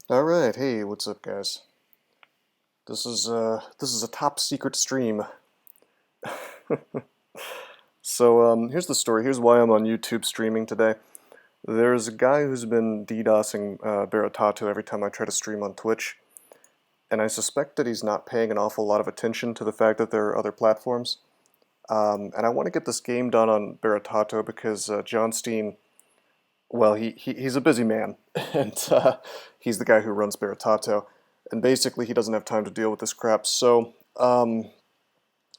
All right, hey, what's up, guys? This is a top secret stream. Here's the story. Here's why I'm on YouTube streaming today. There's a guy who's been DDoSing Baratato every time I try to stream on Twitch, and I suspect that he's not paying an awful lot of attention to the fact that there are other platforms. And I want to get this game done on Baratato because John Steen, well, he's a busy man, and he's the guy who runs Baratato, and basically he doesn't have time to deal with this crap. So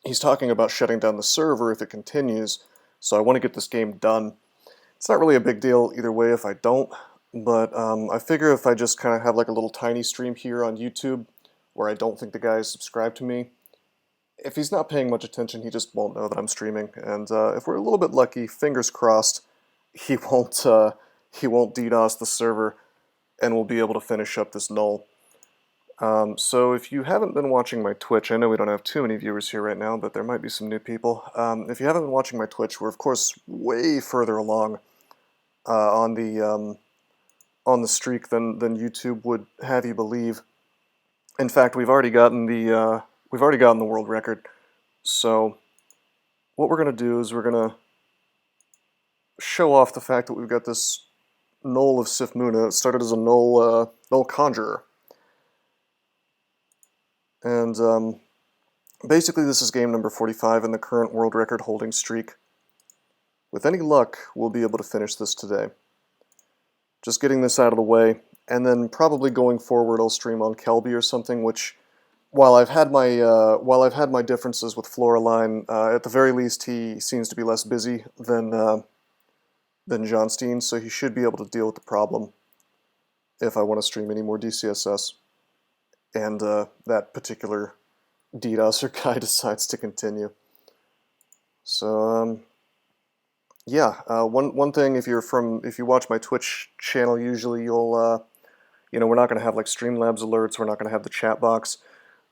he's talking about shutting down the server if it continues. So I want to get this game done. It's not really a big deal either way if I don't, but I figure if I just kind of have like a little tiny stream here on YouTube where I don't think the guy is subscribed to me, if he's not paying much attention, he just won't know that I'm streaming. And if we're a little bit lucky, fingers crossed, he won't DDoS the server, and we'll be able to finish up this null. So if you haven't been watching my Twitch, I know we don't have too many viewers here right now, but there might be some new people. If you haven't been watching my Twitch, we're of course way further along on the streak than YouTube would have you believe. In fact, we've already gotten the world record. So what we're gonna do is we're gonna show off the fact that we've got this null of Sif Muna. It started as a null conjurer, and basically this is game number 45 in the current world record holding streak. With any luck, we'll be able to finish this today. Just getting this out of the way, and then probably going forward I'll stream on Kelby or something, which while I've had my differences with Floraline, at the very least he seems to be less busy than John Steen, so he should be able to deal with the problem if I want to stream any more DCSS, and that particular DDoSer guy decides to continue. So yeah, one thing, if you watch my Twitch channel, usually you'll we're not going to have like Streamlabs alerts, we're not going to have the chat box,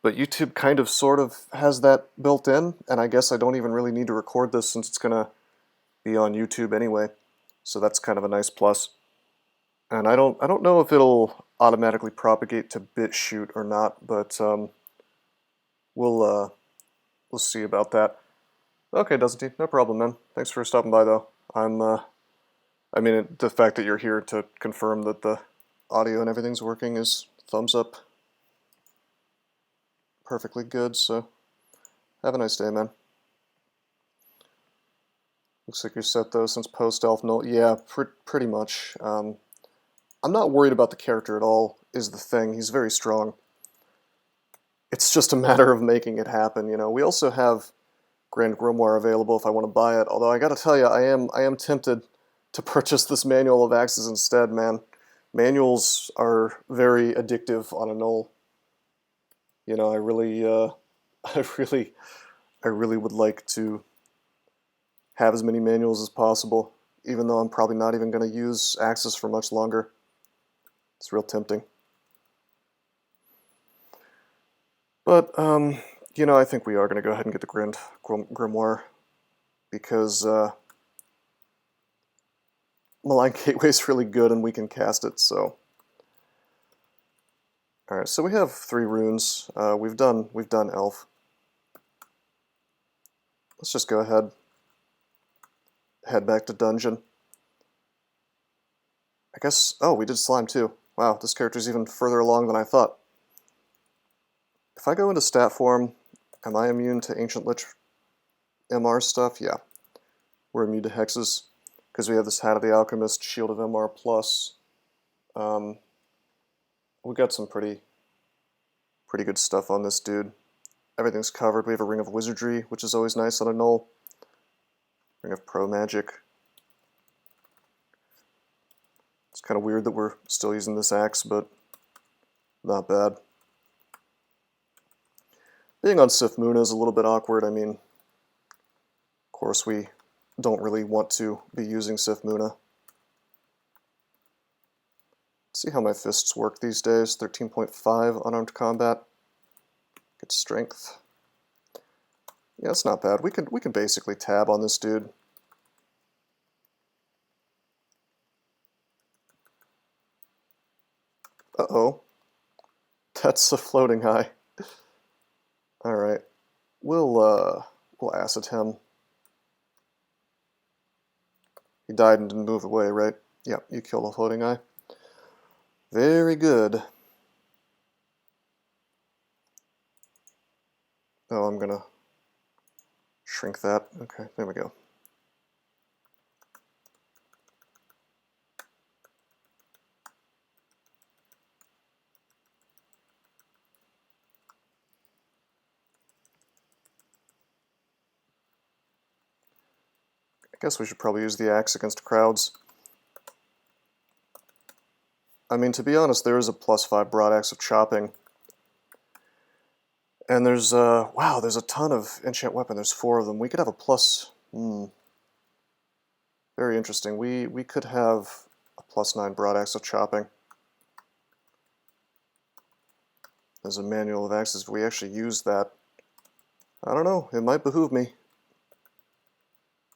but YouTube kind of sort of has that built in, and I guess I don't even really need to record this since it's going to be on YouTube anyway. So that's kind of a nice plus. And I don't know if it'll automatically propagate to BitChute or not, but we'll see about that. Okay, Dusty, no problem, man. Thanks for stopping by, though. The fact that you're here to confirm that the audio and everything's working is thumbs up. Perfectly good, so have a nice day, man. Looks like you're set, though, since post-elf null. Yeah, pretty much. I'm not worried about the character at all, is the thing. He's very strong. It's just a matter of making it happen, you know. We also have Grand Grimoire available if I want to buy it, although I gotta tell you, I am tempted to purchase this Manual of Axes instead, man. Manuals are very addictive on a null. You know, I really would like to have as many manuals as possible, even though I'm probably not even going to use Axis for much longer. It's real tempting. But, I think we are going to go ahead and get the Grand Grimoire, because Malign Gateway's really good and we can cast it, so... Alright, so we have 3 runes. We've done Elf. Let's just go ahead, head back to dungeon. I guess, oh, we did slime too. Wow, this character's even further along than I thought. If I go into stat form, am I immune to Ancient Lich MR stuff? Yeah. We're immune to hexes, because we have this Hat of the Alchemist, Shield of MR+. We got some pretty good stuff on this dude. Everything's covered. We have a Ring of Wizardry, which is always nice on a null. Ring of Pro Magic. It's kind of weird that we're still using this axe, but not bad. Being on Sif Muna is a little bit awkward. I mean, of course we don't really want to be using Sif Muna. Let's see how my fists work these days. 13.5 unarmed combat. Get strength. Yeah, it's not bad. We can basically tab on this dude. Uh-oh. That's a floating eye. Alright. We'll acid him. He died and didn't move away, right? Yep, you killed a floating eye. Very good. Oh, I'm gonna shrink that. Okay, there we go. I guess we should probably use the axe against crowds. I mean, to be honest, there is a +5 broadaxe of chopping. And there's, wow, there's a ton of enchant weapon. There's 4 of them. We could have a plus, very interesting. We could have a +9 broadaxe of chopping. There's a manual of axes. If we actually use that, I don't know, it might behoove me.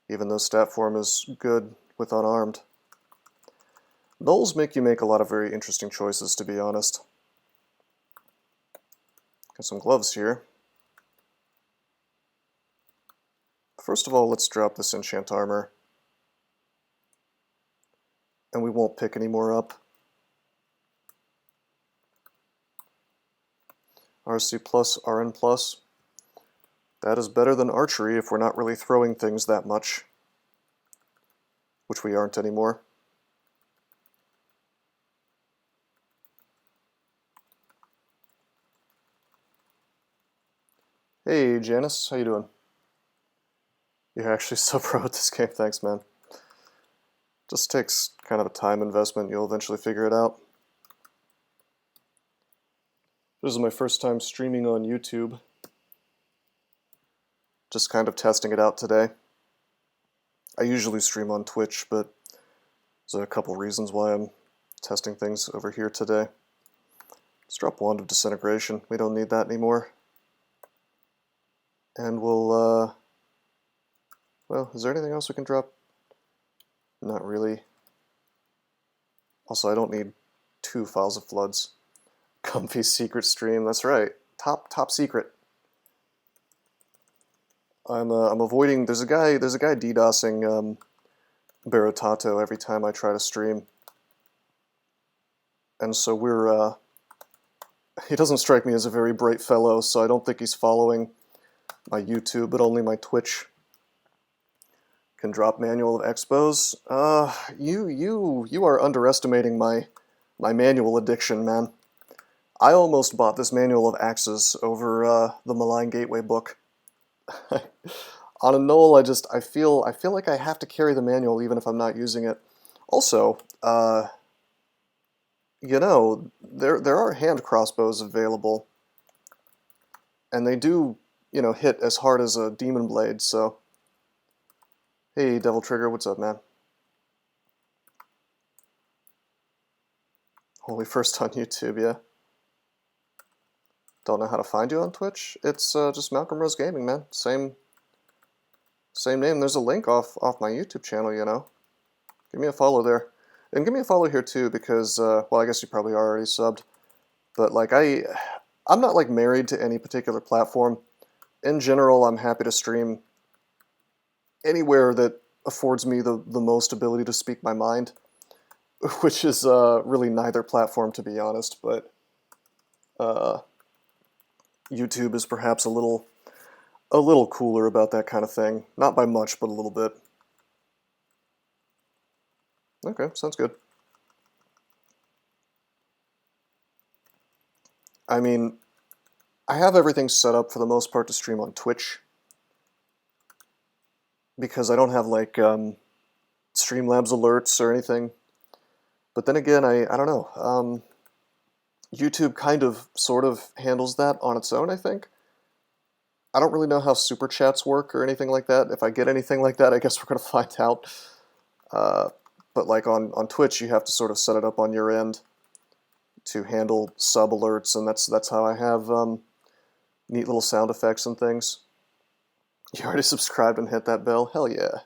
Even though stat form is good with unarmed. Gnolls make you make a lot of very interesting choices, to be honest. Got some gloves here. First of all, let's drop this enchant armor. And we won't pick any more up. RC plus, RN plus. That is better than archery if we're not really throwing things that much. Which we aren't anymore. Hey Janice, how you doing? You're actually so pro at this game, thanks man. Just takes kind of a time investment, you'll eventually figure it out. This is my first time streaming on YouTube. Just kind of testing it out today. I usually stream on Twitch, but there's a couple reasons why I'm testing things over here today. Let's drop Wand of Disintegration. We don't need that anymore. And we'll, well, is there anything else we can drop? Not really. Also, I don't need 2 files of floods. Comfy secret stream, that's right. Top secret. I'm avoiding. There's a guy DDoSing Barotato every time I try to stream, and so we're. He doesn't strike me as a very bright fellow, so I don't think he's following my YouTube, but only my Twitch. Can drop manual of expos. You are underestimating my manual addiction, man. I almost bought this manual of axes over the Malign Gateway book. On a Gnoll, I feel like I have to carry the manual even if I'm not using it. Also, you know, there are hand crossbows available, and they do, you know, hit as hard as a demon blade. So, hey, Devil Trigger, what's up, man? Holy first on YouTube, yeah. Don't know how to find you on Twitch. It's just Malcolm Rose Gaming, man. Same name. There's a link off my YouTube channel, you know. Give me a follow there. And give me a follow here too, because, well, I guess you probably are already subbed. But, like, I'm not, like, married to any particular platform. In general, I'm happy to stream anywhere that affords me the most ability to speak my mind. Which is really neither platform, to be honest, but YouTube is perhaps a little cooler about that kind of thing. Not by much, but a little bit. Okay, sounds good. I mean, I have everything set up for the most part to stream on Twitch. Because I don't have, like, Streamlabs alerts or anything. But then again, I don't know. YouTube kind of, sort of handles that on its own, I think. I don't really know how super chats work or anything like that. If I get anything like that, I guess we're going to find out. But like on Twitch, you have to sort of set it up on your end to handle sub alerts, and that's how I have neat little sound effects and things. You already subscribed and hit that bell? Hell yeah.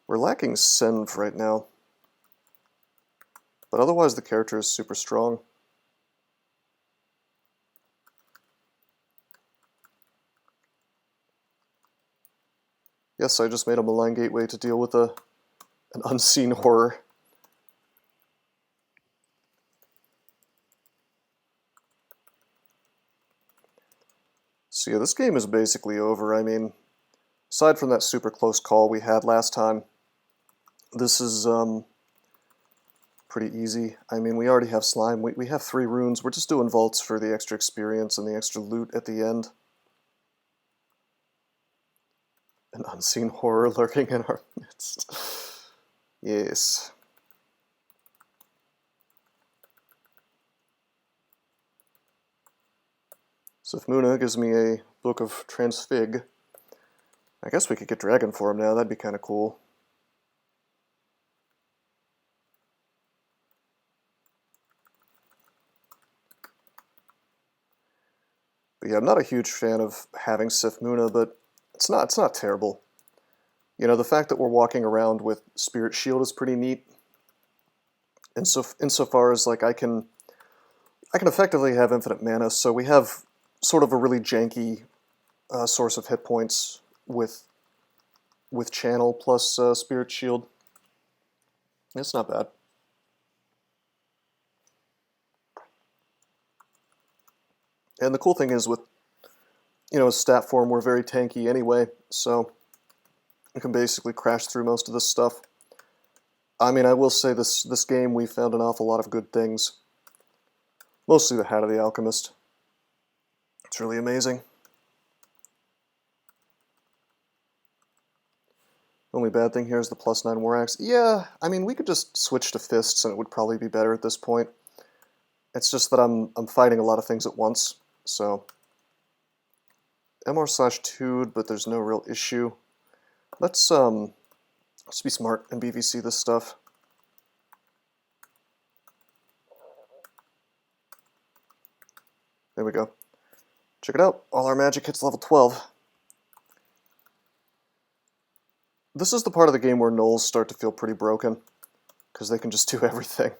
We're lacking Senv right now. But otherwise the character is super strong. Yes, I just made a malign gateway to deal with an unseen horror. So yeah, this game is basically over. I mean, aside from that super close call we had last time, this is pretty easy. I mean, we already have slime. We have 3 runes. We're just doing vaults for the extra experience and the extra loot at the end. An unseen horror lurking in our midst. Yes. So if Muna gives me a book of transfig, I guess we could get dragon for him now. That'd be kind of cool. But yeah, I'm not a huge fan of having Sif Muna, but it's not terrible. You know, the fact that we're walking around with Spirit Shield is pretty neat. And so insofar as like I can effectively have infinite mana, so we have sort of a really janky source of hit points with Channel plus Spirit Shield. It's not bad. And the cool thing is with, you know, stat form, we're very tanky anyway, so we can basically crash through most of this stuff. I mean, I will say this game we found an awful lot of good things. Mostly the Hat of the Alchemist. It's really amazing. Only bad thing here is the +9 War Axe. Yeah, I mean, we could just switch to Fists and it would probably be better at this point. It's just that I'm fighting a lot of things at once, so... MR/2, but there's no real issue. Let's be smart and BVC this stuff. There we go. Check it out. All our magic hits level 12. This is the part of the game where Gnolls start to feel pretty broken, because they can just do everything.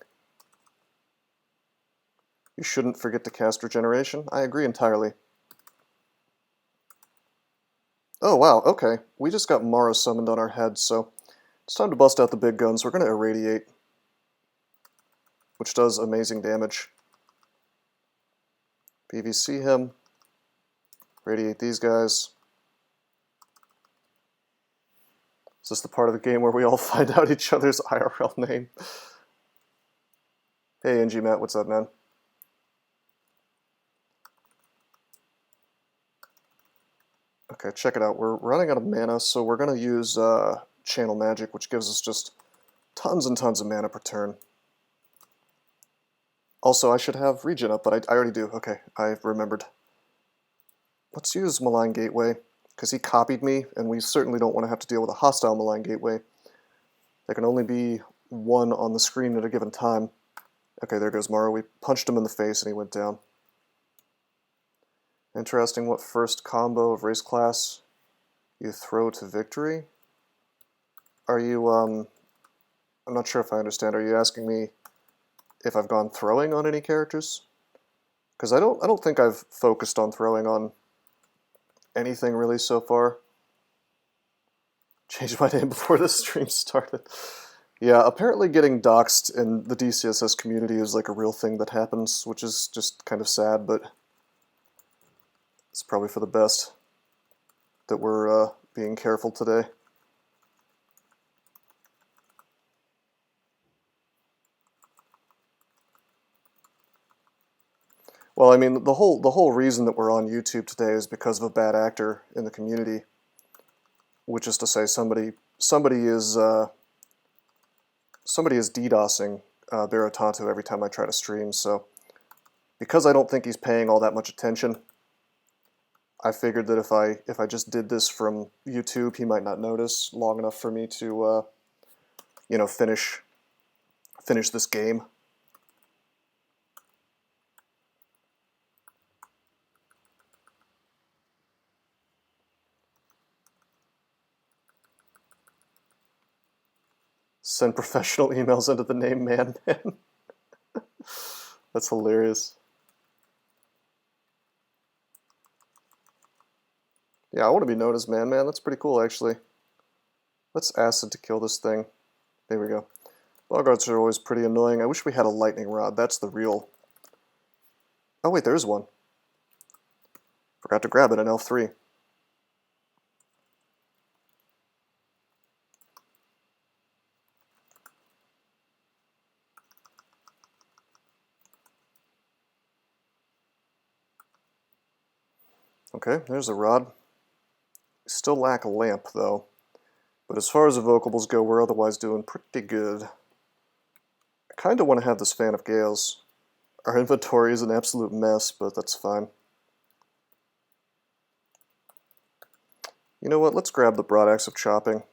You shouldn't forget to cast Regeneration. I agree entirely. Oh wow, okay. We just got Mara summoned on our heads, so it's time to bust out the big guns. We're going to Irradiate, which does amazing damage. PVC him. Radiate these guys. Is this the part of the game where we all find out each other's IRL name? Hey, NG Matt, what's up, man? Okay, check it out. We're running out of mana, so we're going to use Channel Magic, which gives us just tons and tons of mana per turn. Also, I should have Regen up, but I already do. Okay, I remembered. Let's use Malign Gateway, because he copied me, and we certainly don't want to have to deal with a hostile Malign Gateway. There can only be one on the screen at a given time. Okay, there goes Mara. We punched him in the face, and he went down. Interesting. What first combo of race class you throw to victory? Are you, I'm not sure if I understand. Are you asking me if I've gone throwing on any characters? Because I don't think I've focused on throwing on anything really so far. Changed my name before the stream started. Yeah, apparently getting doxxed in the DCSS community is like a real thing that happens, which is just kind of sad, but it's probably for the best that we're being careful today. Well, I mean, the whole reason that we're on YouTube today is because of a bad actor in the community, which is to say somebody is DDoSing Barotato every time I try to stream. So because I don't think he's paying all that much attention, I figured that if I just did this from YouTube, he might not notice long enough for me to you know, finish this game. Send professional emails into the name Man. That's hilarious. Yeah, I want to be known as Man. That's pretty cool, actually. Let's acid to kill this thing. There we go. Bogarts are always pretty annoying. I wish we had a lightning rod. That's the real... Oh wait, there is one. Forgot to grab it in L3. Okay, there's a rod. Still lack a lamp, though. But as far as evocables go, we're otherwise doing pretty good. I kind of want to have this Fan of Gales. Our inventory is an absolute mess, but that's fine. You know what? Let's grab the Broadaxe of Chopping.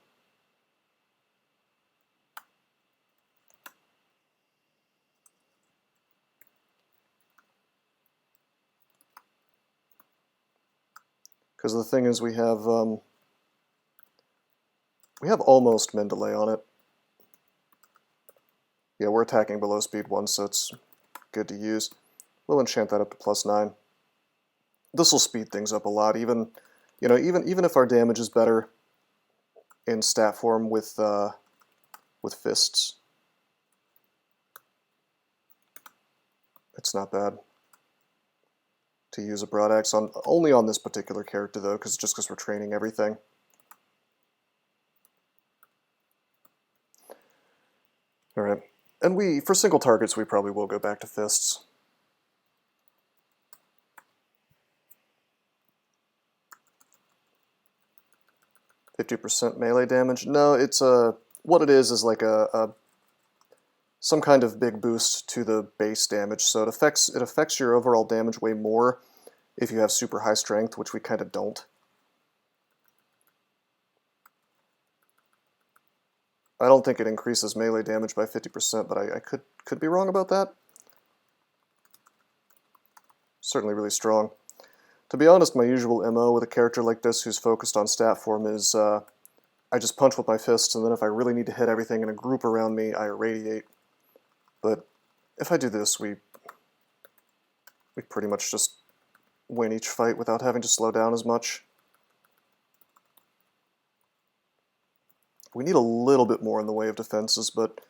Because the thing is, we have almost Mendeley on it. Yeah, we're attacking below speed 1, so it's good to use. We'll enchant that up to +9. This will speed things up a lot, even if our damage is better in stat form with fists. It's not bad to use a Broadaxe on only on this particular character though, because we're training everything. All right, and for single targets we probably will go back to fists. %50 melee damage. No, it's what it is like some kind of big boost to the base damage. So it affects your overall damage way more if you have super high strength, which we kind of don't. I don't think it increases melee damage by 50%, but I could be wrong about that. Certainly really strong. To be honest, my usual MO with a character like this who's focused on stat form is I just punch with my fists, and then if I really need to hit everything in a group around me, I irradiate. But if I do this, we pretty much just win each fight without having to slow down as much. We need a little bit more in the way of defenses, but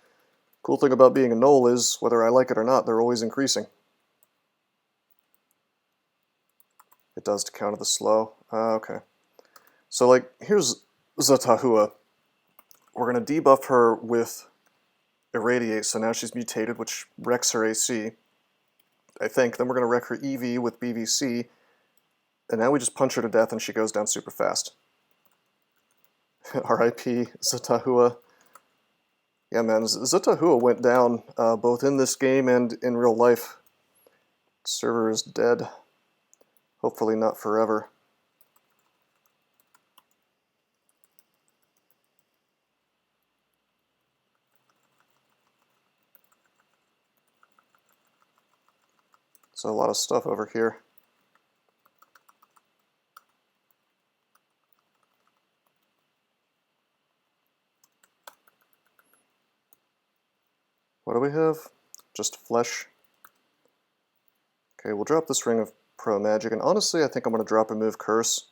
cool thing about being a Knoll is, whether I like it or not, they're always increasing. It does to counter the slow. Okay. So, like, here's Zatahua. We're going to debuff her with Irradiate, so now she's mutated, which wrecks her AC, I think. Then we're going to wreck her EV with BVC, and now we just punch her to death and she goes down super fast. R.I.P. Zatahua. Yeah, man, Zatahua went down both in this game and in real life. Server is dead. Hopefully not forever. So a lot of stuff over here. What do we have? Just flesh. Okay, we'll drop this Ring of Pro Magic, and honestly I think I'm going to drop a move Curse.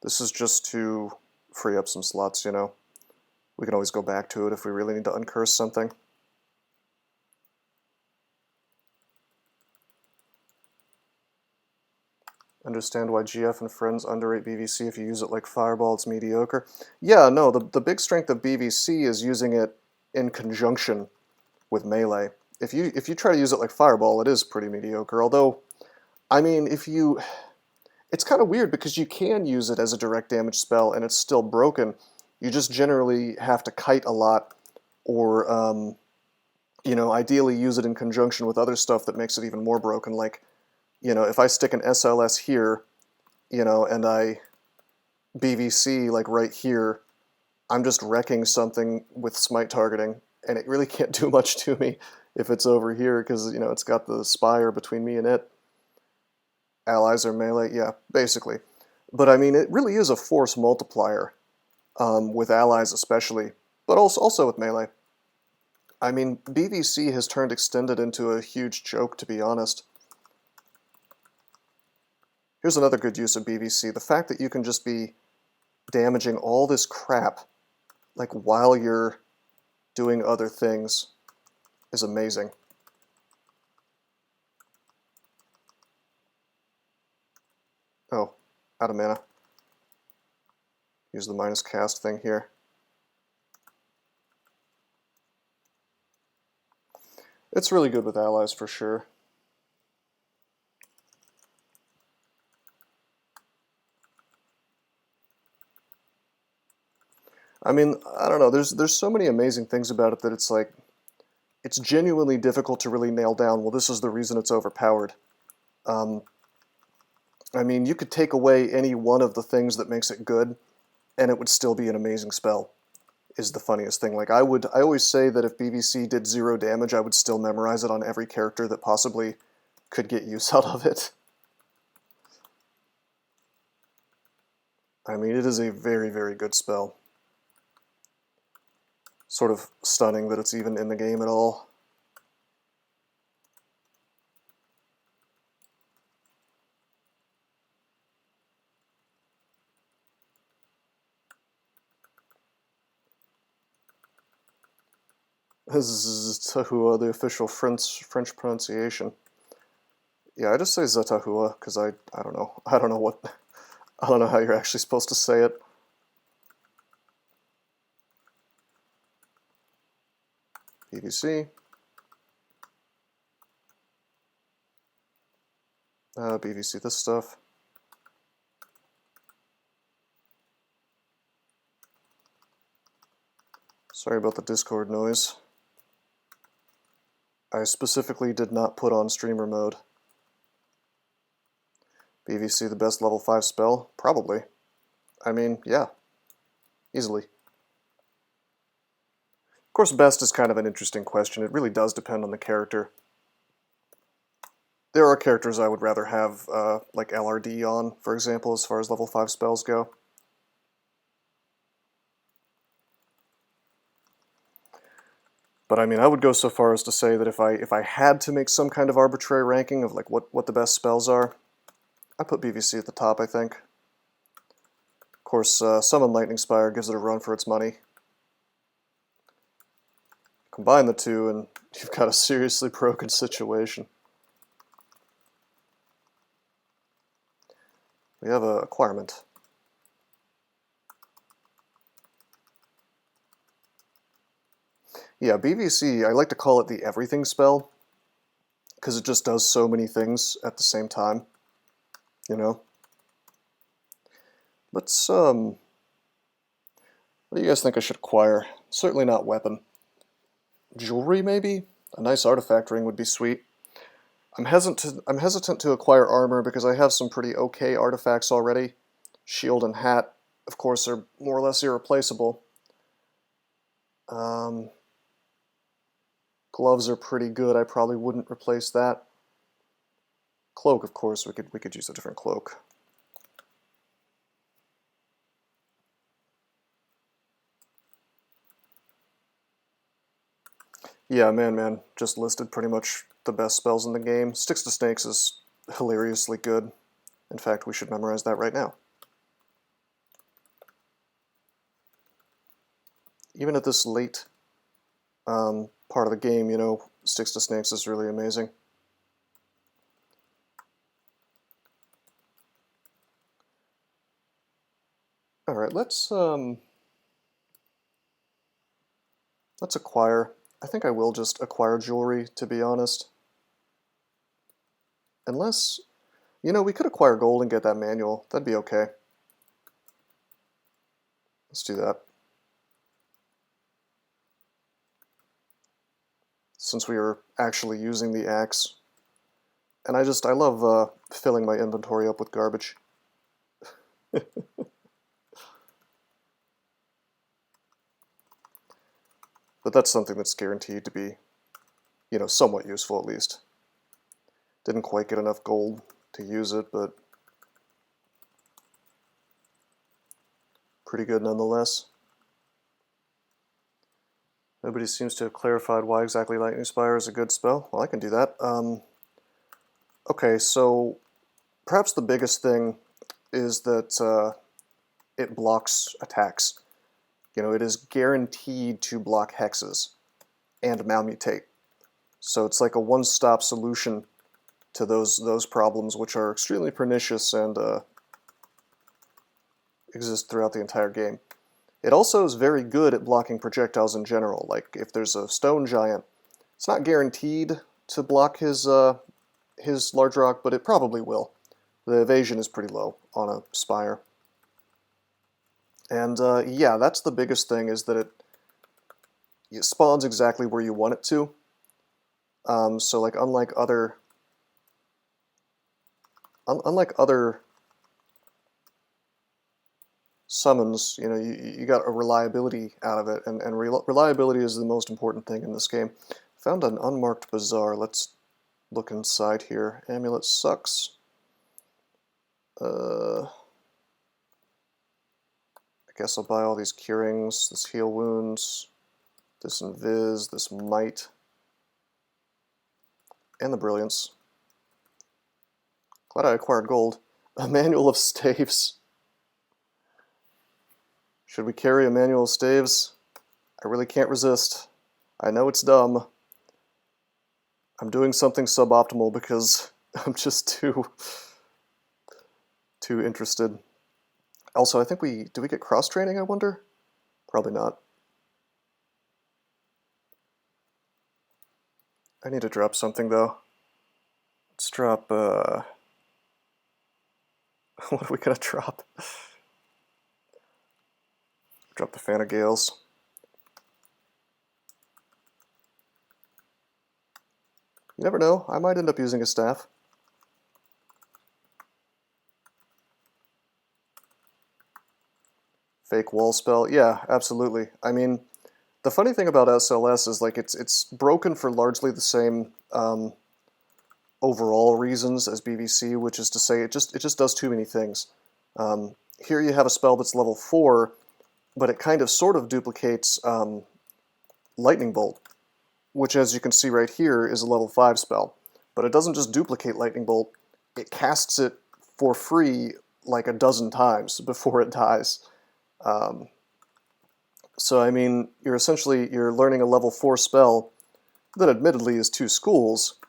This is just to free up some slots, you know. We can always go back to it if we really need to uncurse something. Understand why GF and friends underrate BVC. If you use it like Fireball, it's mediocre. Yeah, no, the big strength of BVC is using it in conjunction with melee. If you try to use it like Fireball, it is pretty mediocre. Although, I mean, it's kind of weird because you can use it as a direct damage spell and it's still broken. You just generally have to kite a lot, or you know, ideally use it in conjunction with other stuff that makes it even more broken. Like, you know, if I stick an SLS here, you know, and I BVC like right here, I'm just wrecking something with smite targeting, and it really can't do much to me if it's over here because, you know, it's got the spire between me and it. Allies are melee, yeah, basically. But I mean, it really is a force multiplier with allies especially, but also with melee. I mean, BVC has turned Extended into a huge joke, to be honest. Here's another good use of BVC. The fact that you can just be damaging all this crap, like, while you're doing other things is amazing. Oh, out of mana. Use the minus cast thing here. It's really good with allies for sure. I mean, I don't know, there's so many amazing things about it that it's like, it's genuinely difficult to really nail down, well, this is the reason it's overpowered. I mean, you could take away any one of the things that makes it good, and it would still be an amazing spell, is the funniest thing. Like, I always say that if BVC did 0 damage, I would still memorize it on every character that possibly could get use out of it. I mean, it is a very, very good spell. Sort of stunning that it's even in the game at all. This is Zatahua, the official French pronunciation. Yeah, I just say Zatahua because I don't know. I don't know how you're actually supposed to say it. BVC. BVC this stuff. Sorry about the Discord noise. I specifically did not put on streamer mode. BVC the best level 5 spell? Probably. I mean, yeah. Easily. Of course, best is kind of an interesting question. It really does depend on the character. There are characters I would rather have, like LRD on, for example, as far as level 5 spells go. But I mean, I would go so far as to say that if I had to make some kind of arbitrary ranking of like what the best spells are, I'd put BVC at the top, I think. Of course, Summon Lightning Spire gives it a run for its money. Combine the two and you've got a seriously broken situation. We have a acquirement. Yeah, BVC, I like to call it the everything spell, because it just does so many things at the same time, you know? Let's, what do you guys think I should acquire? Certainly not weapon. Jewelry, maybe? A nice artifact ring would be sweet. I'm hesitant to acquire armor because I have some pretty okay artifacts already. Shield and hat, of course, are more or less irreplaceable. Gloves are pretty good. I probably wouldn't replace that. Cloak, of course, we could use a different cloak. Yeah, man, just listed pretty much the best spells in the game. Sticks to Snakes is hilariously good. In fact, we should memorize that right now. Even at this late part of the game, you know, Sticks to Snakes is really amazing. Alright, let's acquire. I think I will just acquire jewelry, to be honest. Unless, you know, we could acquire gold and get that manual. That'd be okay. Let's do that. Since we are actually using the axe. And I love filling my inventory up with garbage. But that's something that's guaranteed to be, you know, somewhat useful at least. Didn't quite get enough gold to use it, but pretty good nonetheless. Nobody seems to have clarified why exactly Lightning Spire is a good spell. Well, I can do that. Okay, so perhaps the biggest thing is that it blocks attacks. You know, it is guaranteed to block hexes and malmutate. So it's like a one-stop solution to those problems, which are extremely pernicious and exist throughout the entire game. It also is very good at blocking projectiles in general. Like if there's a stone giant, it's not guaranteed to block his large rock, but it probably will. The evasion is pretty low on a spire. And yeah, that's the biggest thing, is that it spawns exactly where you want it to. So like unlike other summons, you know, you got a reliability out of it, and reliability is the most important thing in this game. Found an unmarked bazaar. Let's look inside here. Amulet sucks. I guess I'll buy all these curings, this heal wounds, this invis, this might, and the brilliance. Glad I acquired gold. A manual of staves. Should we carry a manual of staves? I really can't resist. I know it's dumb. I'm doing something suboptimal because I'm just too interested. Also, I think do we get cross-training, I wonder? Probably not. I need to drop something, though. Let's drop, what are we gonna drop? Drop the Fan of Gales. You never know, I might end up using a staff. Fake wall spell, yeah, absolutely. I mean, the funny thing about SLS is like it's broken for largely the same overall reasons as BVC, which is to say it just does too many things. Here you have a spell that's level 4, but it kind of sort of duplicates Lightning Bolt, which, as you can see right here, is a level 5 spell. But it doesn't just duplicate Lightning Bolt, it casts it for free like a dozen times before it dies. So I mean, you're learning a level 4 spell that admittedly is 2 schools,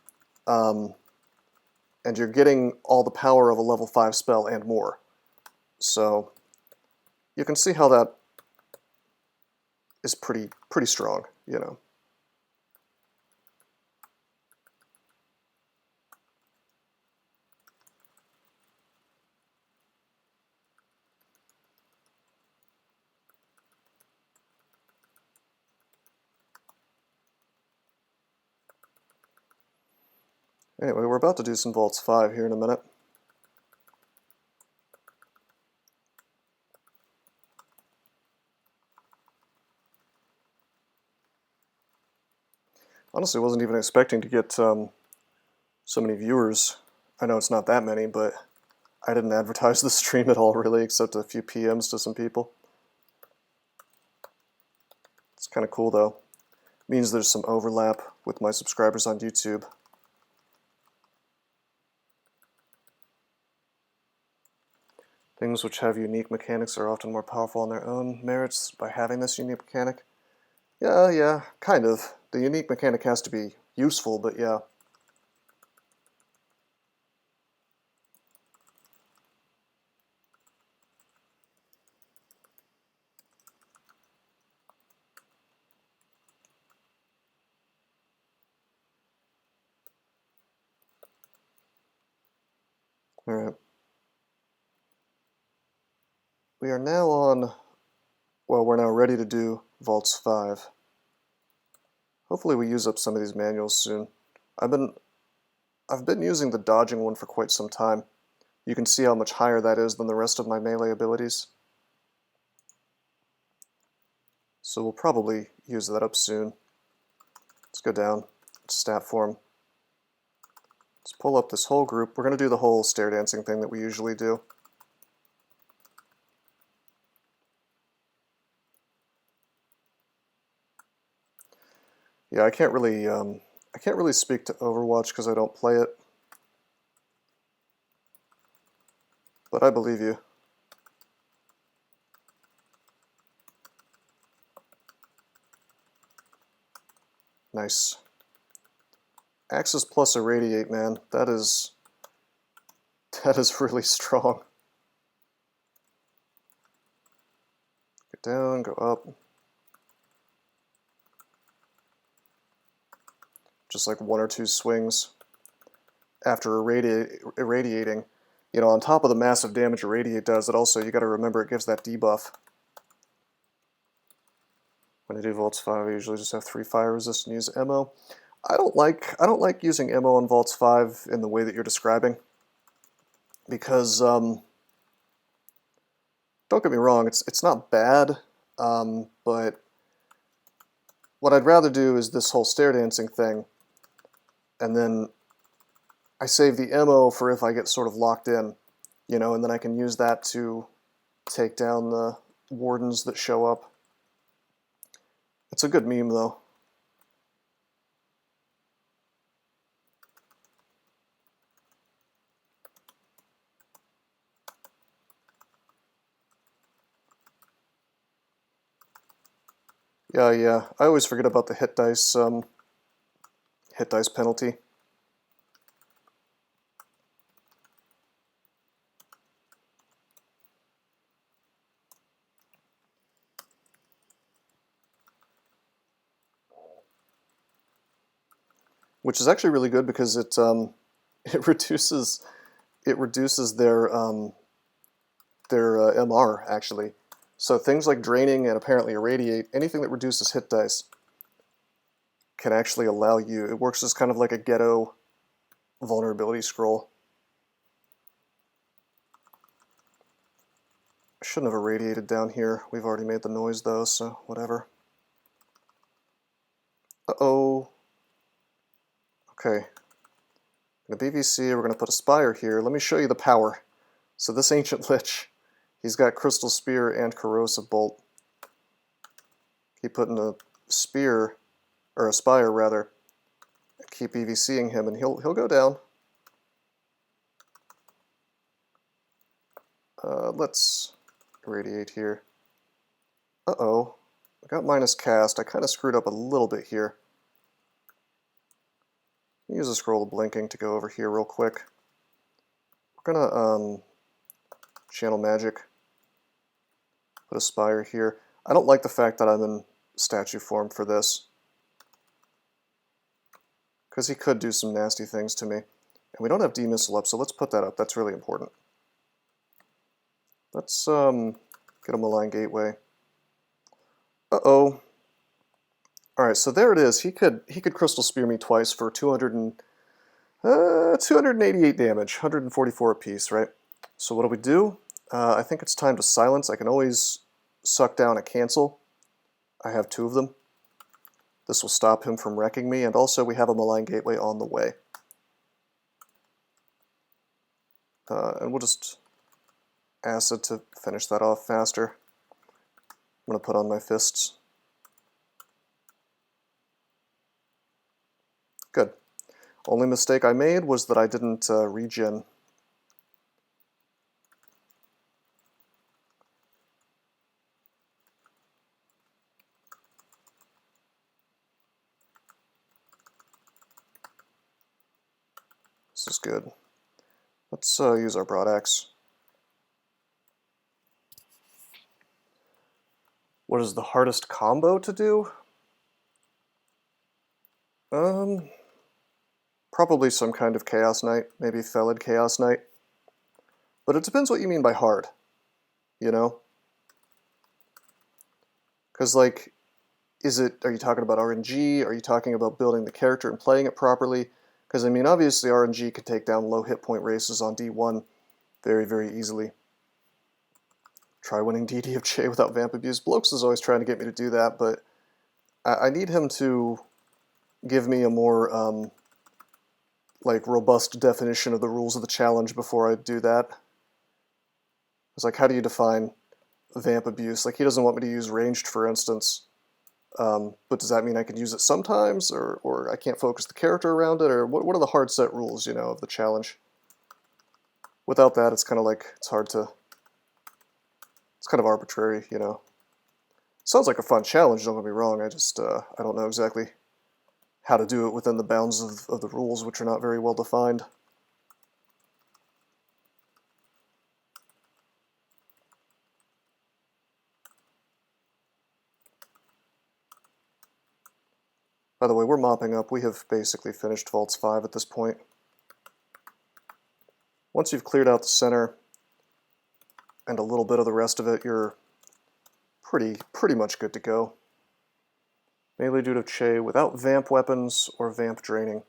and you're getting all the power of a level 5 spell and more. So you can see how that is pretty strong, you know. Anyway, we're about to do some Vaults 5 here in a minute. Honestly, wasn't even expecting to get so many viewers. I know it's not that many, but I didn't advertise the stream at all, really, except a few PMs to some people. It's kind of cool, though. It means there's some overlap with my subscribers on YouTube. Things which have unique mechanics are often more powerful on their own merits by having this unique mechanic. Yeah, kind of. The unique mechanic has to be useful, but yeah. Alright. We are now on, well, we're now ready to do Vaults 5. Hopefully we use up some of these manuals soon. I've been using the dodging one for quite some time. You can see how much higher that is than the rest of my melee abilities. So we'll probably use that up soon. Let's go down, stat form. Let's pull up this whole group. We're going to do the whole stair dancing thing that we usually do. Yeah, I can't really speak to Overwatch because I don't play it, but I believe you. Nice. Axis plus Irradiate, man. That is really strong. Go down, go up. Just like one or two swings after irradiating. You know, on top of the massive damage Irradiate does, it also, you got to remember, it gives that debuff. When I do Volts 5, I usually just have 3 fire resist and use ammo. I don't like using ammo on Volts 5 in the way that you're describing, because don't get me wrong, it's not bad, but what I'd rather do is this whole stair dancing thing, and then I save the ammo for if I get sort of locked in, you know, and then I can use that to take down the wardens that show up. It's a good meme, though. Yeah. I always forget about the hit dice penalty. Which is actually really good because it it reduces their MR actually. So things like draining and apparently irradiate, anything that reduces hit dice, can actually allow you. It works as kind of like a ghetto vulnerability scroll. I shouldn't have irradiated down here. We've already made the noise though, so whatever. Uh-oh. Okay. In a BVC, we're going to put a Spire here. Let me show you the power. So this Ancient Lich, he's got Crystal Spear and Corrosive Bolt. Keep putting a Spear, or a Spire rather, keep BVCing him and he'll go down. Let's irradiate here. Uh-oh. I got minus cast. I kind of screwed up a little bit here. Use a scroll of blinking to go over here real quick. We're gonna channel magic. Put a Spire here. I don't like the fact that I'm in statue form for this, because he could do some nasty things to me. And we don't have D-Missile up, so let's put that up. That's really important. Let's get a Malign Gateway. Uh-oh. Alright, so there it is. He could Crystal Spear me twice for 288 damage, 144 apiece, right? So what do? I think it's time to silence. I can always suck down a cancel. I have 2 of them. This will stop him from wrecking me, and also we have a Malign Gateway on the way. And we'll just acid to finish that off faster. I'm going to put on my fists. Good. Only mistake I made was that I didn't regen. This is good. Let's use our Broadaxe. What is the hardest combo to do? Probably some kind of Chaos Knight, maybe Felid Chaos Knight. But it depends what you mean by hard, you know? Because, like, are you talking about RNG? Are you talking about building the character and playing it properly? Because, I mean, obviously RNG can take down low hit point races on D1 very, very easily. Try winning DDFJ without Vamp Abuse. Blokes is always trying to get me to do that, but I need him to give me a more, like, robust definition of the rules of the challenge before I do that. It's like, how do you define Vamp Abuse? Like, he doesn't want me to use ranged, for instance. But does that mean I can use it sometimes, or I can't focus the character around it, or what are the hard set rules, you know, of the challenge? Without that, it's kind of like, it's kind of arbitrary, you know. Sounds like a fun challenge, don't get me wrong, I just, I don't know exactly how to do it within the bounds of the rules, which are not very well defined. By the way, we're mopping up. We have basically finished Vaults 5 at this point. Once you've cleared out the center and a little bit of the rest of it, you're pretty much good to go. Melee GnCj without vamp weapons or vamp draining.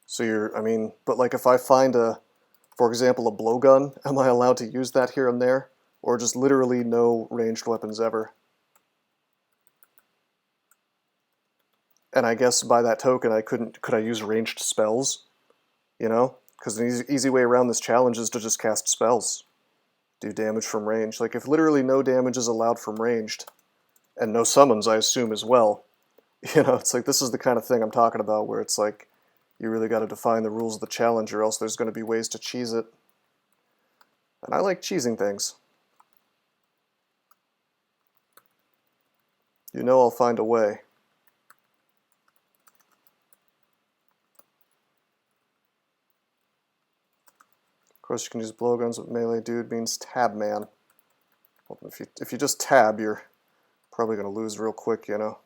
So I mean, but like if I find for example, a blowgun, am I allowed to use that here and there? Or just literally no ranged weapons ever? And I guess by that token, could I use ranged spells? You know? Because an easy way around this challenge is to just cast spells. Do damage from range. Like, if literally no damage is allowed from ranged, and no summons, I assume, as well, you know, it's like, this is the kind of thing I'm talking about, where it's like, you really got to define the rules of the challenge, or else there's going to be ways to cheese it. And I like cheesing things. You know I'll find a way. Of course, you can use blowguns, but melee dude means tab man. Well, if you just tab, you're probably going to lose real quick, you know.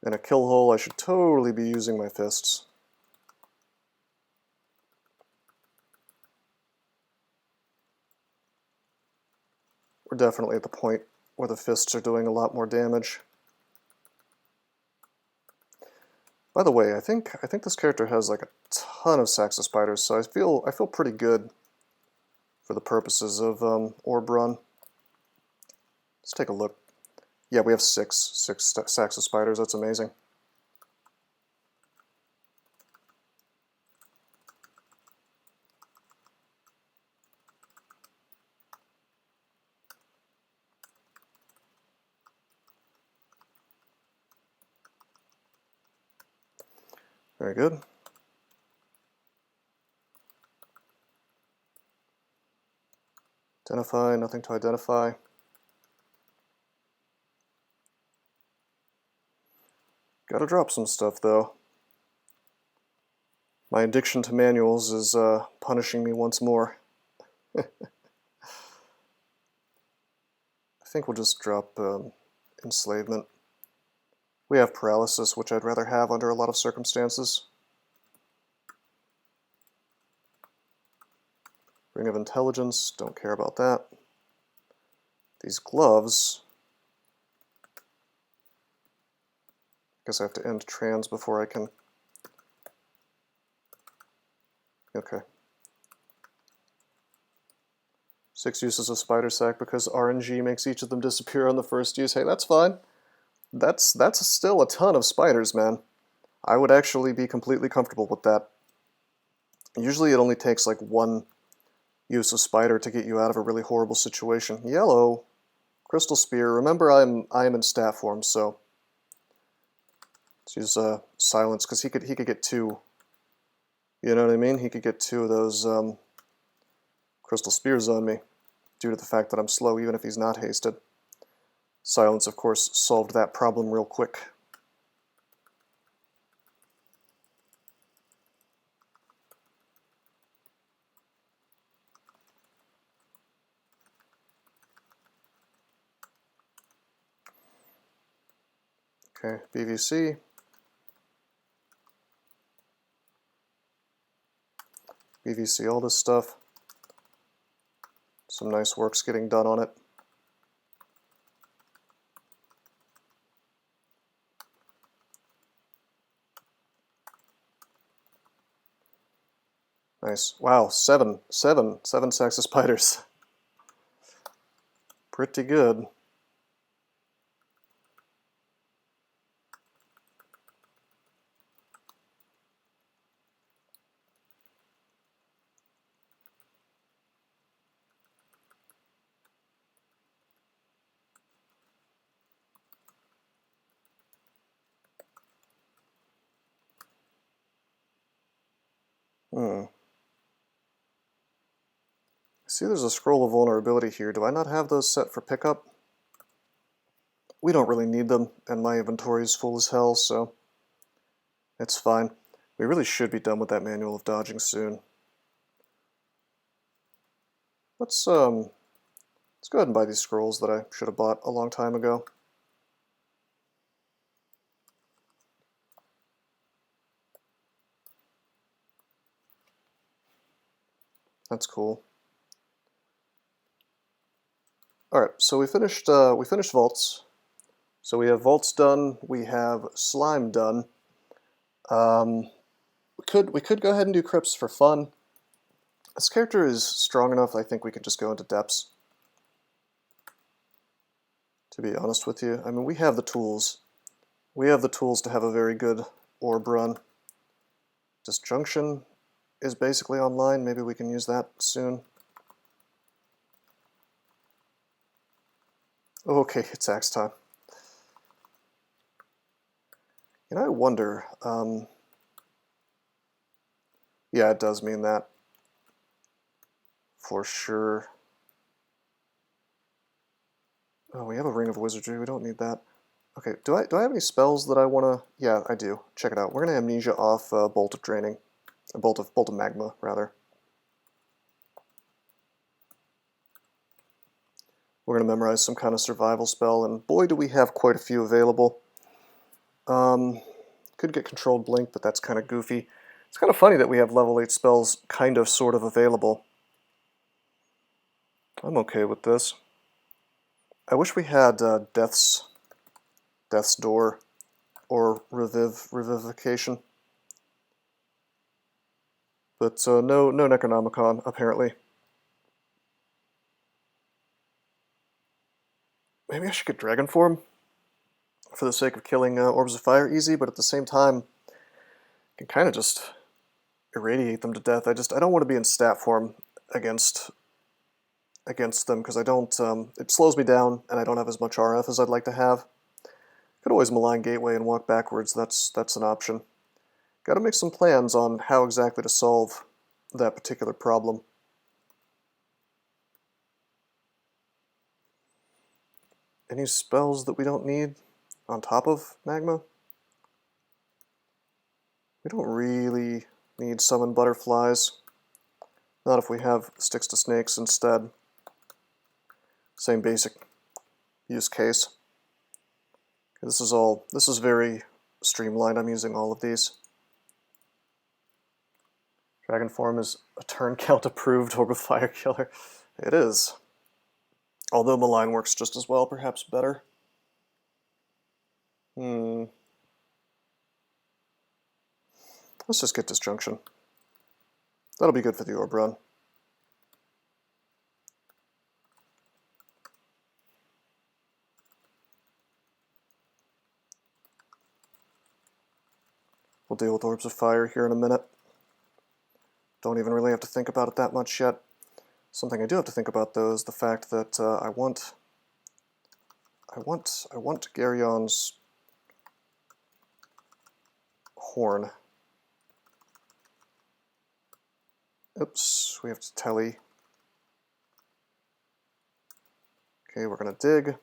In a kill hole, I should totally be using my fists. We're definitely at the point where the fists are doing a lot more damage. By the way, I think this character has like a ton of Saxa spiders, so I feel pretty good for the purposes of Orb Run. Let's take a look. Yeah, we have six Saxa spiders. That's amazing. Very good. Identify, nothing to identify. Gotta drop some stuff, though. My addiction to manuals is punishing me once more. I think we'll just drop enslavement. We have paralysis, which I'd rather have under a lot of circumstances. Ring of Intelligence, don't care about that. These gloves, guess I have to end trans before I can... Okay. 6 uses of Spider Sack because RNG makes each of them disappear on the first use. Hey, that's fine. That's still a ton of spiders, man. I would actually be completely comfortable with that. Usually it only takes like 1 use of spider to get you out of a really horrible situation. Yellow. Crystal Spear. Remember, I am in staff form, so let's use Silence, because he could get 2. You know what I mean? He could get 2 of those Crystal Spears on me, due to the fact that I'm slow, even if he's not hasted. Silence, of course, solved that problem real quick. Okay, BVC. BVC all this stuff. Some nice work's getting done on it. Nice. Wow, 7 Saxa spiders. Pretty good. See, there's a scroll of vulnerability here. Do I not have those set for pickup? We don't really need them, and my inventory is full as hell, so it's fine. We really should be done with that manual of dodging soon. Let's go ahead and buy these scrolls that I should have bought a long time ago. That's cool. Alright, so we finished vaults. So we have vaults done, we have slime done. We could go ahead and do crypts for fun. This character is strong enough, I think we could just go into depths. To be honest with you. I mean, we have the tools. We have the tools to have a very good orb run. Disjunction is basically online. Maybe we can use that soon. Okay, it's axe time. And I wonder, yeah, it does mean that. For sure. Oh, we have a Ring of Wizardry, we don't need that. Okay, do I have any spells that I wanna... Yeah, I do. Check it out. We're gonna Amnesia off Bolt of Draining. Bolt of Magma, rather. We're gonna memorize some kind of survival spell, and boy do we have quite a few available. Could get Controlled Blink, but that's kind of goofy. It's kind of funny that we have level 8 spells kind of sort of available. I'm okay with this. I wish we had Death's Door or Revivification. But no Necronomicon, apparently. Maybe I should get Dragon Form for the sake of killing Orbs of Fire easy, but at the same time, I can kind of just irradiate them to death. I don't want to be in stat form against them, because I don't, it slows me down, and I don't have as much RF as I'd like to have. Could always Malign Gateway and walk backwards, that's an option. Gotta make some plans on how exactly to solve that particular problem. Any spells that we don't need on top of Magma? We don't really need Summon Butterflies. Not if we have Sticks to Snakes instead. Same basic use case. This is very streamlined. I'm using all of these. Dragon Form is a turn count approved Orb of Fire killer. It is. Although Malign works just as well, perhaps better. Let's just get Disjunction. That'll be good for the orb run. We'll deal with Orbs of Fire here in a minute. Don't even really have to think about it that much yet. Something I do have to think about, though, is the fact that I want Garion's horn. Oops, we have to telly. Okay, we're gonna dig.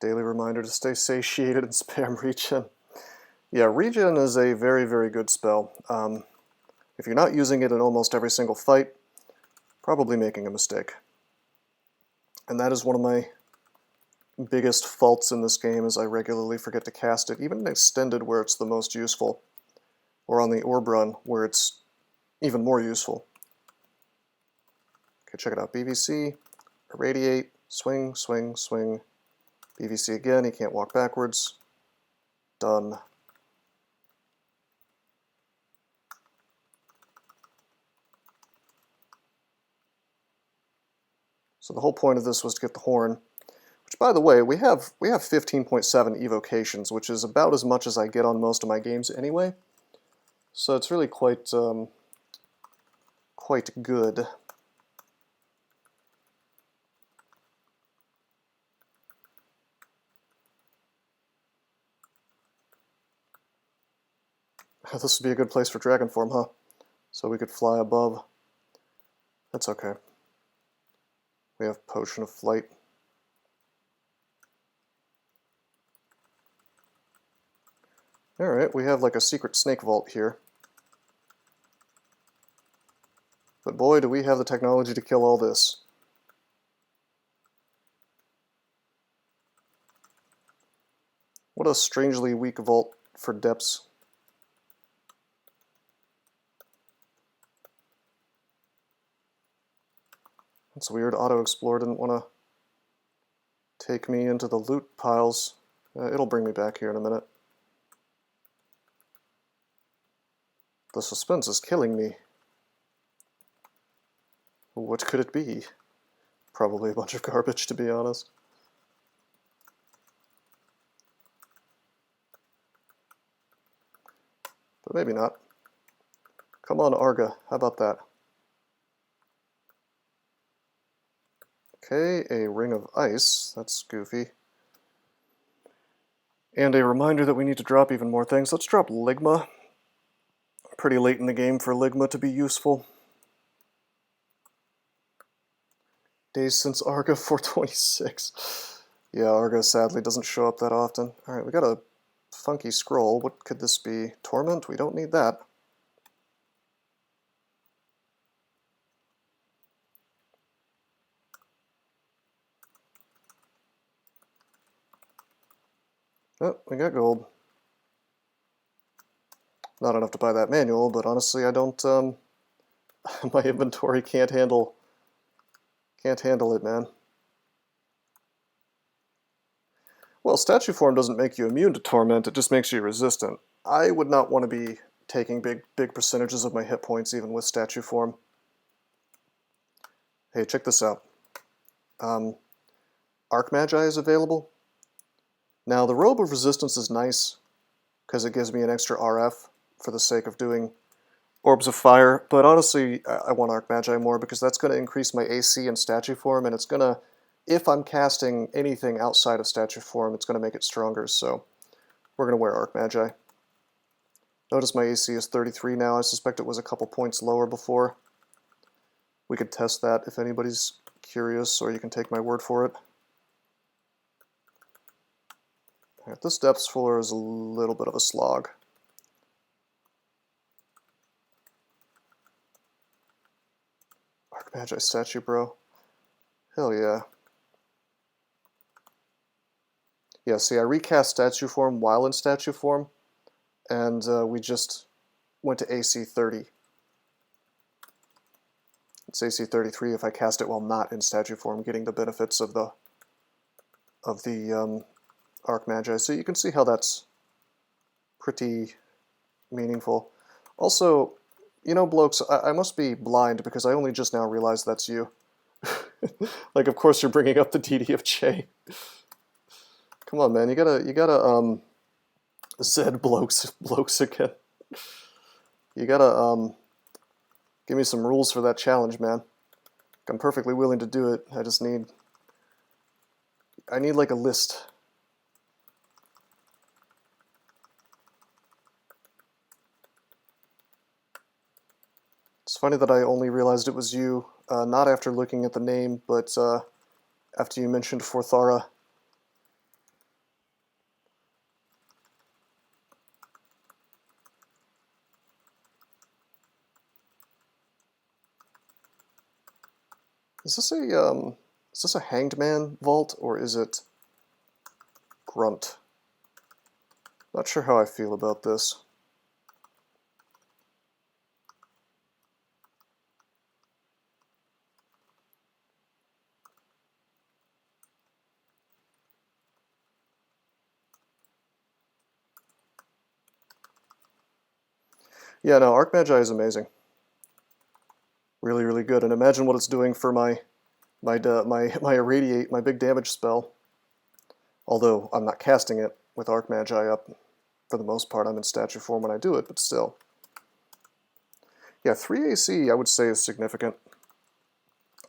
Daily reminder to stay satiated and spam regen. Yeah, regen is a very, very good spell. If you're not using it in almost every single fight, probably making a mistake. And that is one of my biggest faults in this game, is I regularly forget to cast it, even in extended where it's the most useful, or on the orb run where it's even more useful. Okay, check it out. BVC, irradiate, swing, swing, swing. BVC again, he can't walk backwards. Done. So the whole point of this was to get the horn, which, by the way, we have 15.7 evocations, which is about as much as I get on most of my games anyway. So it's really quite good. This would be a good place for dragon form, huh? So we could fly above. That's okay. We have Potion of Flight. Alright, we have like a secret snake vault here. But boy, do we have the technology to kill all this. What a strangely weak vault for depths. That's weird. Auto-explore didn't want to take me into the loot piles. It'll bring me back here in a minute. The suspense is killing me. What could it be? Probably a bunch of garbage, to be honest. But maybe not. Come on, Arga. How about that? Okay, a ring of ice. That's goofy. And a reminder that we need to drop even more things. Let's drop Ligma. Pretty late in the game for Ligma to be useful. Days since Arga 426. Yeah, Arga sadly doesn't show up that often. Alright, we got a funky scroll. What could this be? Torment? We don't need that. Oh, we got gold. Not enough to buy that manual, but honestly I don't, my inventory can't handle it, man. Well, statue form doesn't make you immune to torment, it just makes you resistant. I would not want to be taking big percentages of my hit points even with statue form. Hey, check this out. Arc Magi is available. Now, the Robe of Resistance is nice, because it gives me an extra RF for the sake of doing Orbs of Fire, but honestly, I want Arc Magi more, because that's going to increase my AC in statue form, and it's going to, if I'm casting anything outside of statue form, it's going to make it stronger, so we're going to wear Arc Magi. Notice my AC is 33 now. I suspect it was a couple points lower before. We could test that if anybody's curious, or you can take my word for it. Right, this depths floor is a little bit of a slog. Arc Magi statue, bro. Hell yeah. Yeah, see, I recast statue form while in statue form, and we just went to AC 30. It's AC 33 if I cast it while not in statue form, getting the benefits of the Arc Magi. So you can see how that's pretty meaningful. Also, you know, blokes, I must be blind because I only just now realized that's you. Like, of course you're bringing up the DDFJ. Come on, man, you gotta Zed blokes again. You gotta, give me some rules for that challenge, man. I'm perfectly willing to do it. I need like a list. It's funny that I only realized it was you, not after looking at the name, but after you mentioned Forthara. Is this a Hanged Man vault, or is it Grunt? Not sure how I feel about this. Yeah, no, Arc Magi is amazing. Really, really good. And imagine what it's doing for my Irradiate, my big damage spell. Although I'm not casting it with Arc Magi up for the most part. I'm in statue form when I do it, but still. Yeah, 3 AC I would say is significant.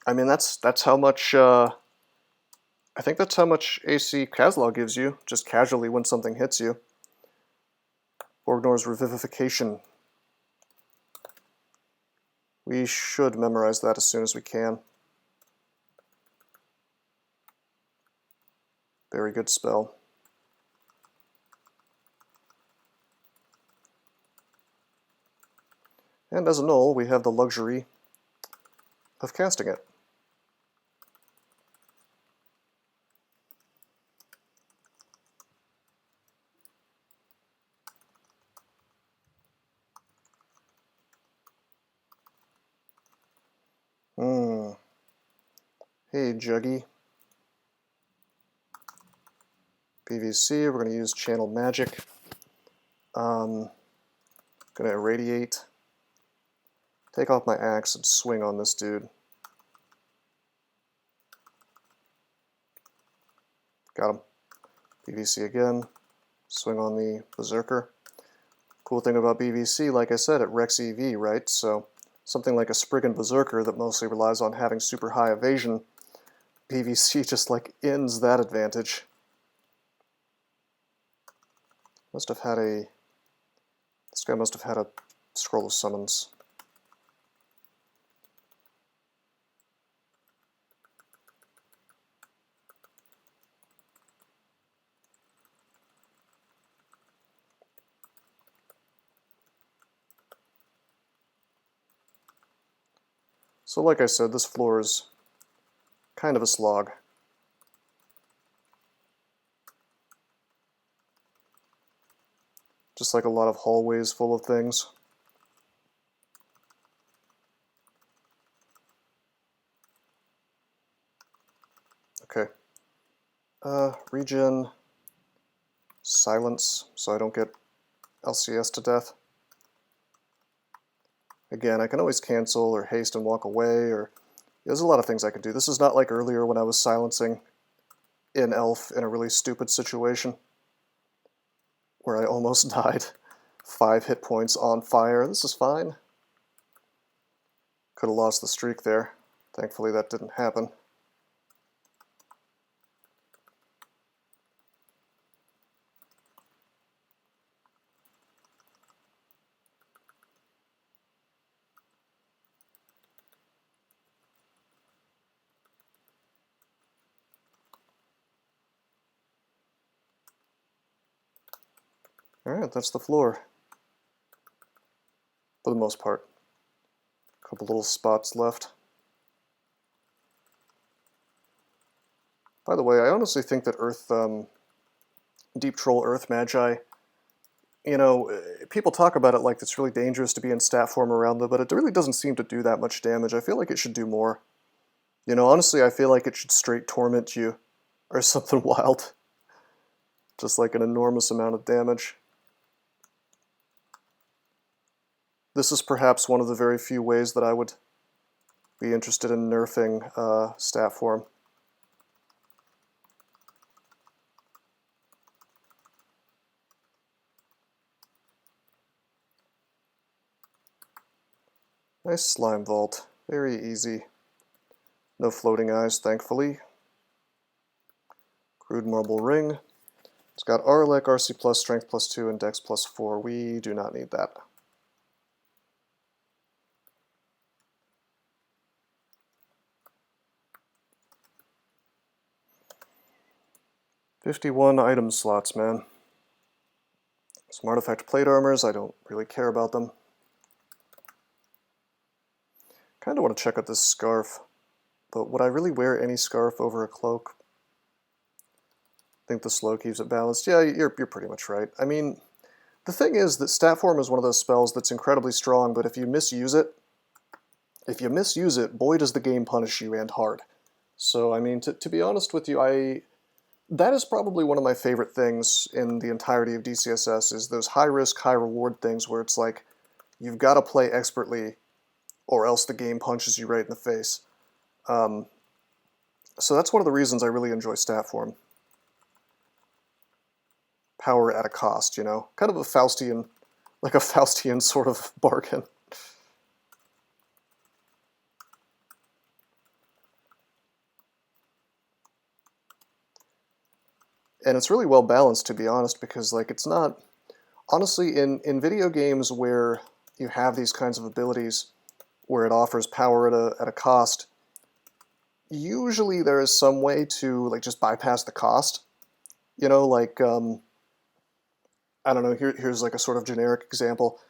I mean, that's how much, I think that's how much AC Kazlaw gives you, just casually when something hits you. Borgnor's Revivification. We should memorize that as soon as we can. Very good spell. And as a null, we have the luxury of casting it. Hey, Juggy. PVC, we're going to use Channel Magic. Going to Irradiate. Take off my axe and swing on this dude. Got him. PVC again. Swing on the Berserker. Cool thing about BVC, like I said, it wrecks EV, right? So something like a Spriggan Berserker that mostly relies on having super high evasion, BVC just like ends that advantage. Must have had a... This guy must have had a Scroll of Summons. So like I said, this floor is kind of a slog. Just like a lot of hallways full of things. Okay. Regen, silence, so I don't get LCS to death. Again, I can always cancel or haste and walk away, or there's a lot of things I can do. This is not like earlier when I was silencing in Elf in a really stupid situation where I almost died. 5 hit points on fire. This is fine. Could have lost the streak there. Thankfully that didn't happen. Alright, that's the floor. For the most part. A couple little spots left. By the way, I honestly think that Deep Troll Earth Magi, you know, people talk about it like it's really dangerous to be in stat form around them, but it really doesn't seem to do that much damage. I feel like it should do more. You know, honestly, I feel like it should straight torment you or something wild. Just like an enormous amount of damage. This is perhaps one of the very few ways that I would be interested in nerfing stat form. Nice slime vault. Very easy. No floating eyes, thankfully. Crude marble ring. It's got Arlec, RC plus, Strength plus 2, and Dex plus 4. We do not need that. "51 item slots, man. Some artifact plate armors, I don't really care about them. Kind of want to check out this scarf, but would I really wear any scarf over a cloak? I think the slow keeps it balanced. Yeah, you're pretty much right. I mean, the thing is that stat form is one of those spells that's incredibly strong, but if you misuse it, boy does the game punish you, and hard. So, I mean, to be honest with you, that is probably one of my favorite things in the entirety of DCSS, is those high-risk, high-reward things where it's like, you've got to play expertly, or else the game punches you right in the face. So that's one of the reasons I really enjoy stat form. Power at a cost, you know? Kind of a Faustian, like a Faustian sort of bargain. And it's really well balanced, to be honest, because, like, it's not... honestly, in video games where you have these kinds of abilities, where it offers power at a cost, usually there is some way to like just bypass the cost. You know, like I don't know. Here's like a sort of generic example.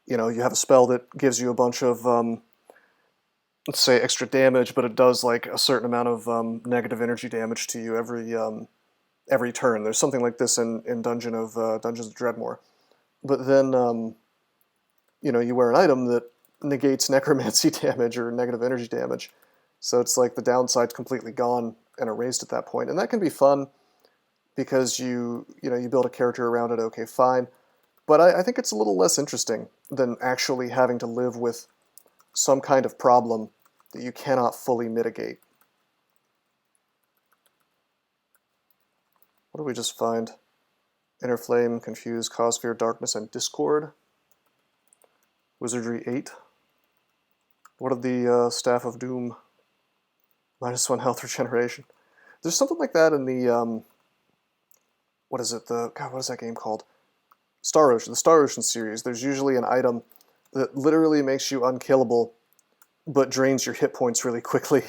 You know, you have a spell that gives you a bunch of let's say extra damage, but it does like a certain amount of negative energy damage to you every turn. There's something like this in Dungeons of Dreadmore. But then you know, you wear an item that negates necromancy damage or negative energy damage. So it's like the downside's completely gone and erased at that point. And that can be fun because you know, you build a character around it, okay, fine. But I think it's a little less interesting than actually having to live with some kind of problem that you cannot fully mitigate. What do we just find? Inner Flame, Confuse, Cause Fear, Darkness, and Discord. Wizardry 8. What of the Staff of Doom? -1 health regeneration. There's something like that in the, what is it? God, what is that game called? Star Ocean. The Star Ocean series. There's usually an item that literally makes you unkillable, but drains your hit points really quickly.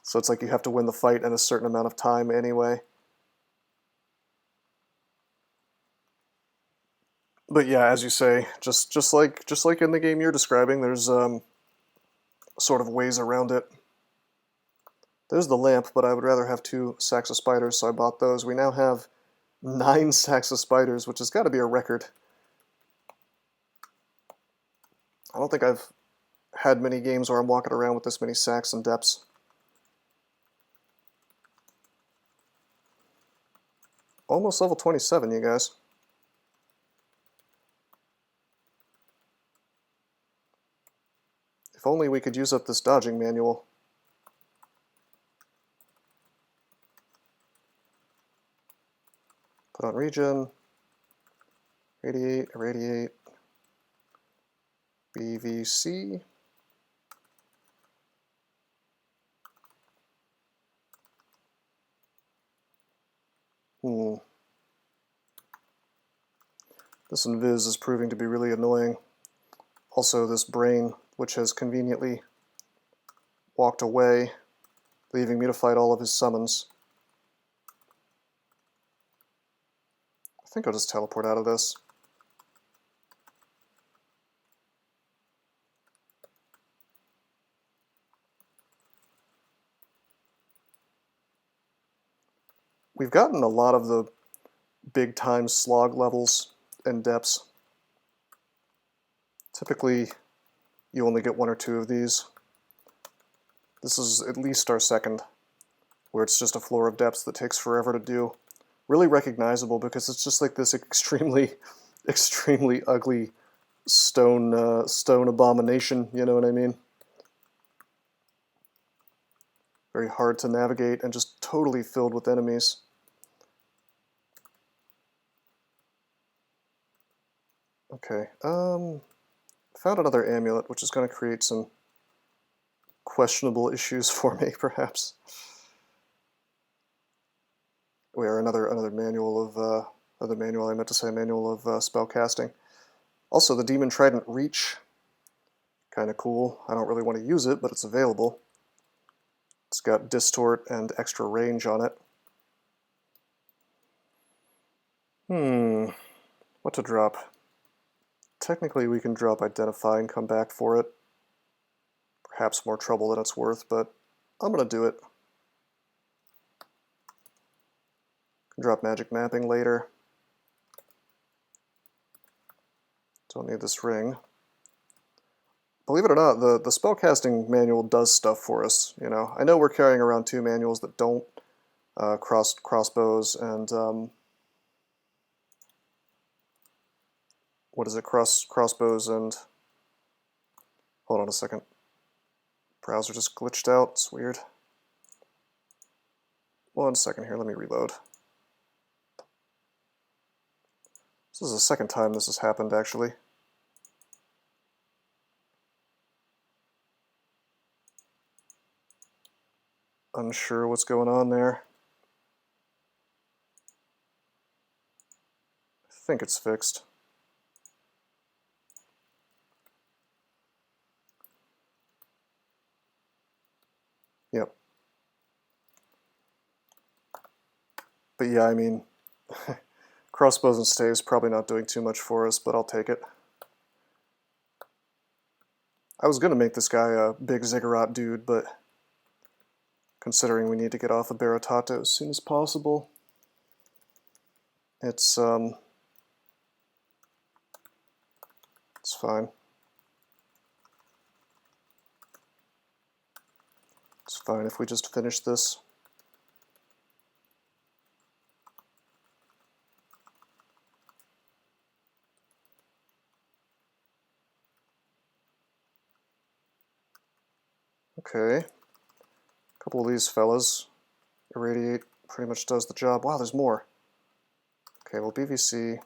So it's like you have to win the fight in a certain amount of time anyway. But yeah, as you say, just like in the game you're describing, there's sort of ways around it. There's the lamp, but I would rather have 2 sacks of spiders, so I bought those. We now have 9 sacks of spiders, which has got to be a record. I don't think I've had many games where I'm walking around with this many sacks and depths. Almost level 27, you guys. If only we could use up this dodging manual. Put on regen. Radiate, irradiate. BVC. This invis is proving to be really annoying. Also, this brain, which has conveniently walked away, leaving me to fight all of his summons. I think I'll just teleport out of this. We've gotten a lot of the big time slog levels and depths. Typically, you only get 1 or 2 of these. This is at least our second, where it's just a floor of depths that takes forever to do. Really recognizable because it's just like this extremely, extremely ugly stone abomination, you know what I mean? Very hard to navigate and just totally filled with enemies. Okay, found another amulet, which is going to create some questionable issues for me, perhaps. We are another manual of I meant to say manual of spell casting. Also, the Demon Trident Reach, kind of cool. I don't really want to use it, but it's available. It's got distort and extra range on it. What to drop? Technically, we can drop Identify and come back for it. Perhaps more trouble than it's worth, but I'm gonna do it. Can drop Magic Mapping later. Don't need this ring. Believe it or not, the spellcasting manual does stuff for us. You know, I know we're carrying around 2 manuals that don't crossbows and what is it? Crossbows and hold on a second. Browser just glitched out. It's weird. 1 second here. Let me reload. This is the second time this has happened, actually. Unsure what's going on there. I think it's fixed. Yep. But yeah, I mean, crossbows and staves probably not doing too much for us, but I'll take it. I was going to make this guy a big ziggurat dude, but considering we need to get off of Baratato as soon as possible, it's fine. It's fine if we just finish this. Okay. A couple of these fellas. Irradiate pretty much does the job. Wow, there's more. Okay, well, BVC.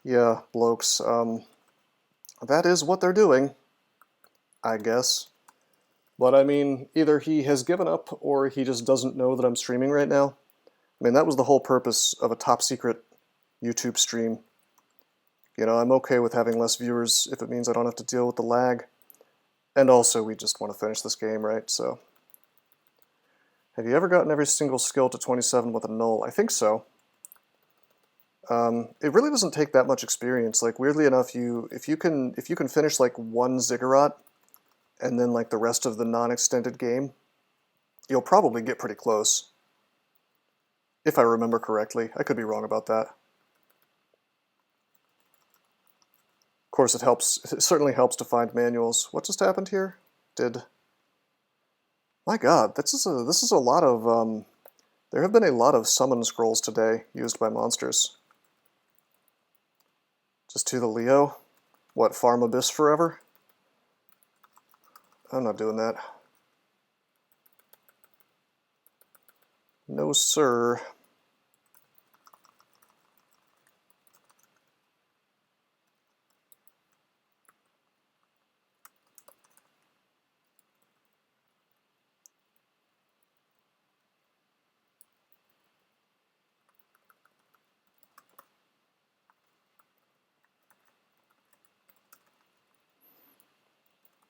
Yeah, blokes. That is what they're doing, I guess. But I mean, either he has given up or he just doesn't know that I'm streaming right now. I mean, that was the whole purpose of a top secret YouTube stream. You know, I'm okay with having less viewers if it means I don't have to deal with the lag. And also, we just want to finish this game, right? So, have you ever gotten every single skill to 27 with a null? I think so. It really doesn't take that much experience. Like, weirdly enough, if you can finish like one ziggurat and then like the rest of the non-extended game, you'll probably get pretty close. If I remember correctly. I could be wrong about that. Of course, it certainly helps to find manuals. What just happened here? My God, this is a lot of there have been a lot of summon scrolls today used by monsters. Just to the Leo? What, farm Abyss forever? I'm not doing that. No, sir.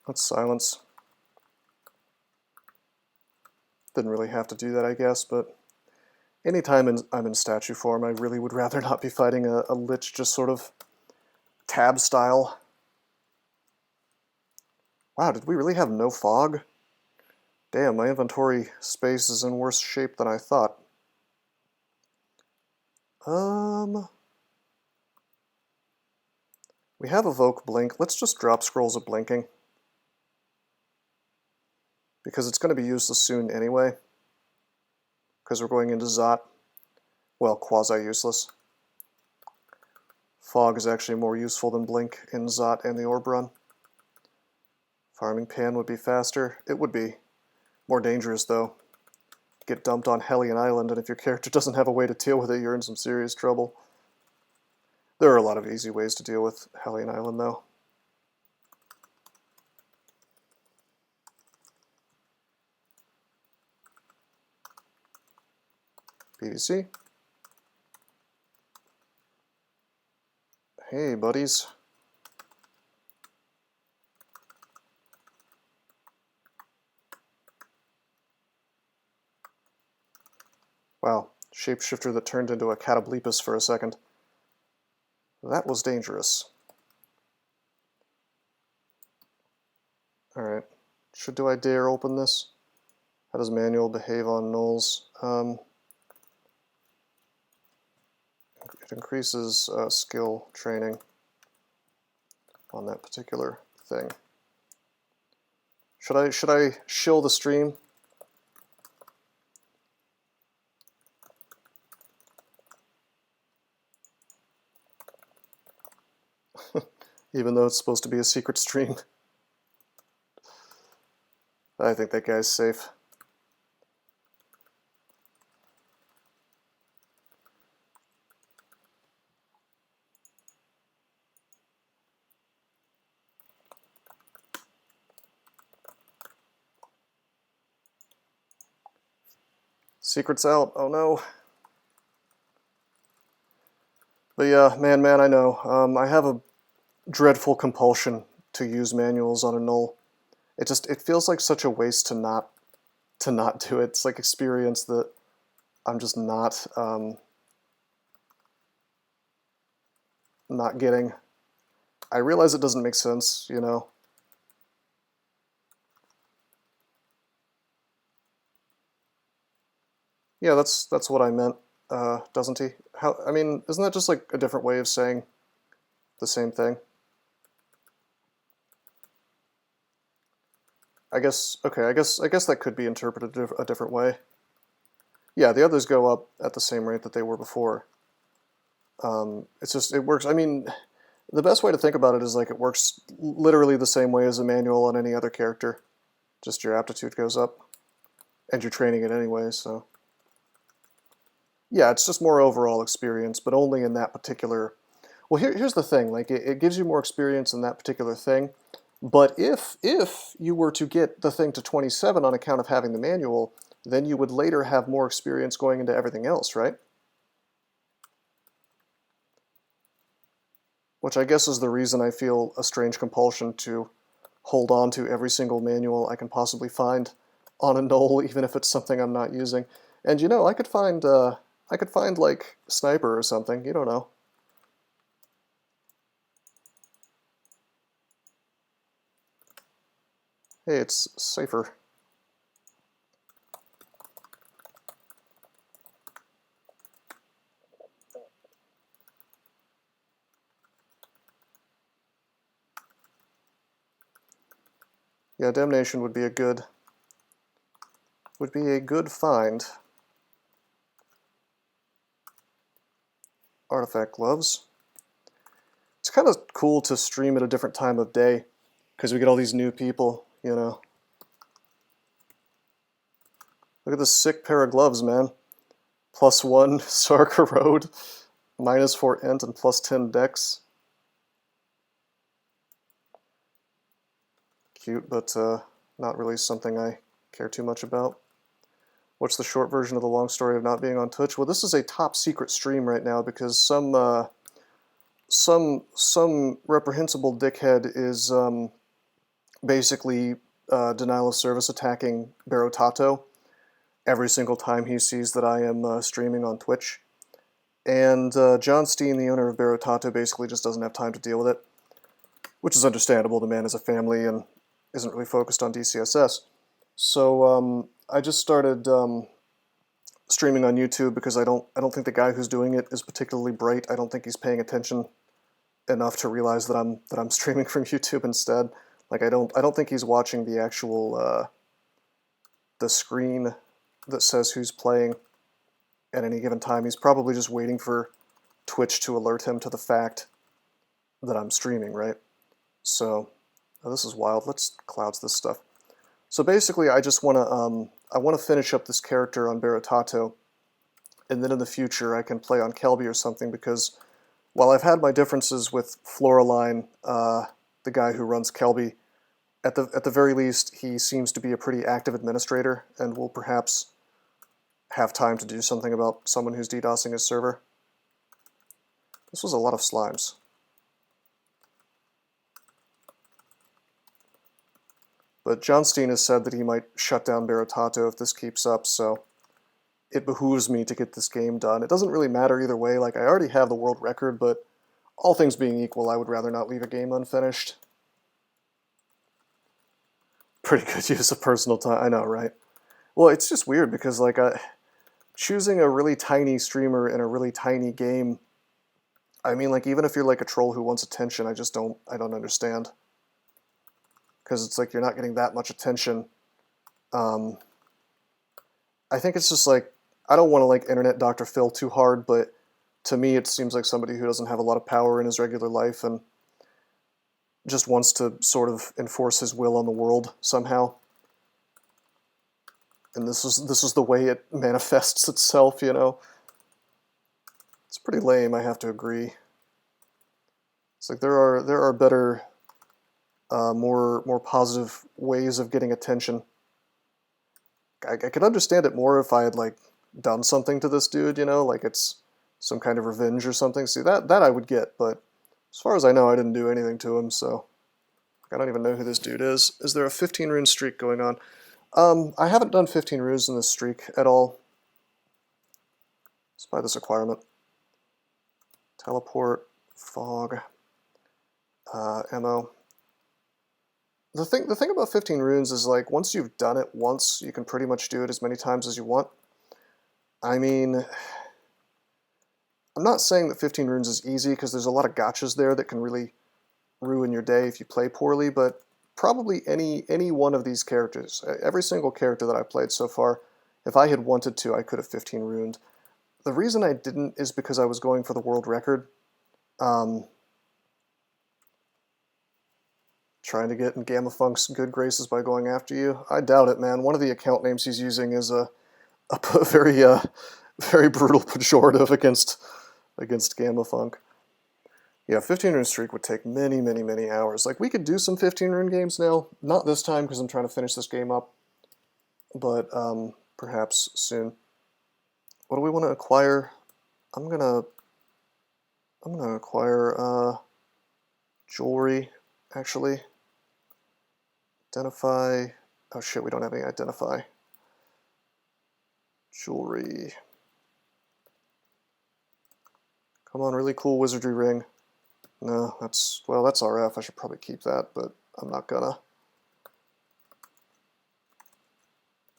Let's silence. Didn't really have to do that, I guess, but anytime I'm in statue form, I really would rather not be fighting a lich just sort of tab style. Wow, did we really have no fog? Damn, my inventory space is in worse shape than I thought. We have Evoke Blink. Let's just drop Scrolls of Blinking. Because it's going to be useless soon anyway. Because we're going into Zot. Well, quasi-useless. Fog is actually more useful than Blink in Zot and the Orb Run. Farming Pan would be faster. It would be. More dangerous, though. Get dumped on Hellion Island, and if your character doesn't have a way to deal with it, you're in some serious trouble. There are a lot of easy ways to deal with Hellion Island, though. BDC. Hey, buddies. Wow, shapeshifter that turned into a Catoblepus for a second. That was dangerous. Alright. Do I dare open this? How does manual behave on nulls? It increases skill training on that particular thing. Should I shill the stream? Even though it's supposed to be a secret stream. I think that guy's safe. Secret's out. Oh no. But yeah, man, I know. I have a dreadful compulsion to use manuals on a null. It feels like such a waste to not do it. It's like experience that I'm just not getting. I realize it doesn't make sense, you know. Yeah, that's what I meant, doesn't he? How? I mean, isn't that just like a different way of saying the same thing? I guess. Okay. I guess that could be interpreted a different way. Yeah, the others go up at the same rate that they were before. It's just it works. I mean, the best way to think about it is like it works literally the same way as a manual on any other character. Just your aptitude goes up, and you're training it anyway. So yeah, it's just more overall experience, but only in that particular. Well, here's the thing. Like it gives you more experience in that particular thing. But if you were to get the thing to 27 on account of having the manual, then you would later have more experience going into everything else, right? Which I guess is the reason I feel a strange compulsion to hold on to every single manual I can possibly find on a null, even if it's something I'm not using. And you know, I could find like Sniper or something. You don't know. Hey, it's safer. Yeah, Damnation would be a good find. Artifact gloves. It's kind of cool to stream at a different time of day because we get all these new people, you know. Look at this sick pair of gloves, man. +1 Sarka Road, -4 int, and +10 dex. Cute, but not really something I care too much about. What's the short version of the long story of not being on Twitch? Well, this is a top secret stream right now because some reprehensible dickhead is basically denial of service attacking Barotato every single time he sees that I am streaming on Twitch. And John Steen, the owner of Barotato, basically just doesn't have time to deal with it, which is understandable. The man has a family and isn't really focused on DCSS. So I just started streaming on YouTube because I don't think the guy who's doing it is particularly bright. I don't think he's paying attention enough to realize that I'm streaming from YouTube instead. Like I don't think he's watching the actual the screen that says who's playing at any given time. He's probably just waiting for Twitch to alert him to the fact that I'm streaming, right? So this is wild. Let's clouds this stuff. So basically, I just want to finish up this character on Barotato, and then in the future I can play on Kelby or something, because while I've had my differences with Floraline, the guy who runs Kelby, at the very least he seems to be a pretty active administrator and will perhaps have time to do something about someone who's DDoSing his server. This was a lot of slimes. But John Steen has said that he might shut down Barotato if this keeps up, so it behooves me to get this game done. It doesn't really matter either way. Like, I already have the world record, but all things being equal, I would rather not leave a game unfinished. Pretty good use of personal time. I know, right? Well, it's just weird because, like, choosing a really tiny streamer in a really tiny game, I mean, like, even if you're like a troll who wants attention, I don't understand. Because it's like you're not getting that much attention. I think it's just like, I don't want to like internet Dr. Phil too hard, but to me it seems like somebody who doesn't have a lot of power in his regular life and just wants to sort of enforce his will on the world somehow. And this is the way it manifests itself, you know. It's pretty lame, I have to agree. It's like there are better, more positive ways of getting attention. I could understand it more if I had like done something to this dude, you know, like it's some kind of revenge or something. See, that I would get, but as far as I know, I didn't do anything to him, so I don't even know who this dude is. Is there a 15 rune streak going on? I haven't done 15 runes in this streak at all. Let's buy this acquirement. Teleport, fog, ammo. The thing about 15 runes is, like, once you've done it once, you can pretty much do it as many times as you want. I mean, I'm not saying that 15 runes is easy, because there's a lot of gotchas there that can really ruin your day if you play poorly, but probably any one of these characters, every single character that I played so far, if I had wanted to, I could have 15 runed. The reason I didn't is because I was going for the world record. Trying to get in Gamma Funk's good graces by going after you? I doubt it, man. One of the account names he's using is a very very brutal pejorative against Gamma Funk. Yeah, 15 rune streak would take many, many, many hours. Like, we could do some 15 rune games now. Not this time, because I'm trying to finish this game up. But perhaps soon. What do we want to acquire? I'm gonna acquire jewelry, actually. Identify. Oh shit, we don't have any identify. Jewelry. Come on, really cool wizardry ring. No, that's RF. I should probably keep that, but I'm not gonna.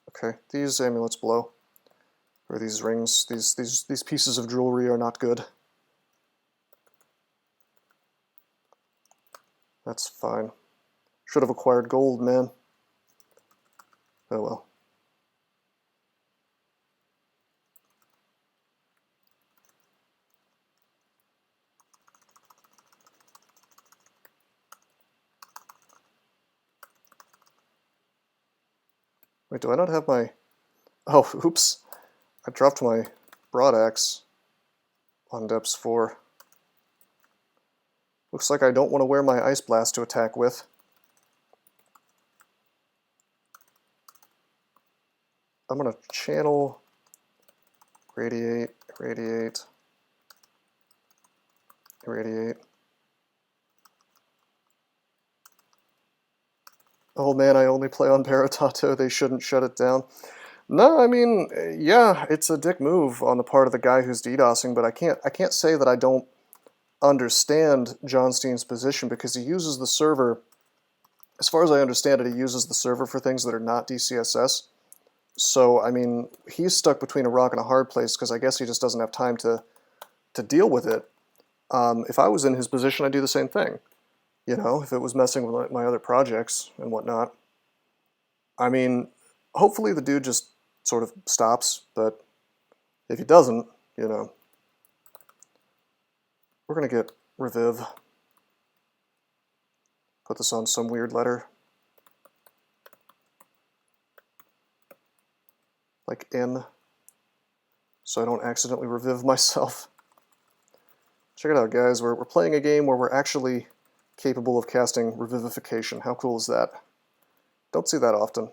Okay, these amulets blow. Or these rings, these pieces of jewelry are not good. That's fine. Should have acquired gold, man. Oh well. Wait, do I not have my... Oh, oops. I dropped my broad axe on depths 4. Looks like I don't want to wear my ice blast to attack with. I'm going to channel, radiate, irradiate, irradiate. Oh man, I only play on Baratato. They shouldn't shut it down. No, I mean, yeah, it's a dick move on the part of the guy who's DDoSing, but I can't say that I don't understand John Steen's position, because he uses the server, as far as I understand it, he uses the server for things that are not DCSS. So, I mean, he's stuck between a rock and a hard place, because I guess he just doesn't have time to deal with it. If I was in his position, I'd do the same thing. You know, if it was messing with my other projects and whatnot. I mean, hopefully the dude just sort of stops, but if he doesn't, you know, we're going to get Reviv. Put this on some weird letter. Like N. So I don't accidentally revive myself. Check it out, guys. We're playing a game where we're actually capable of casting Revivification. How cool is that? Don't see that often.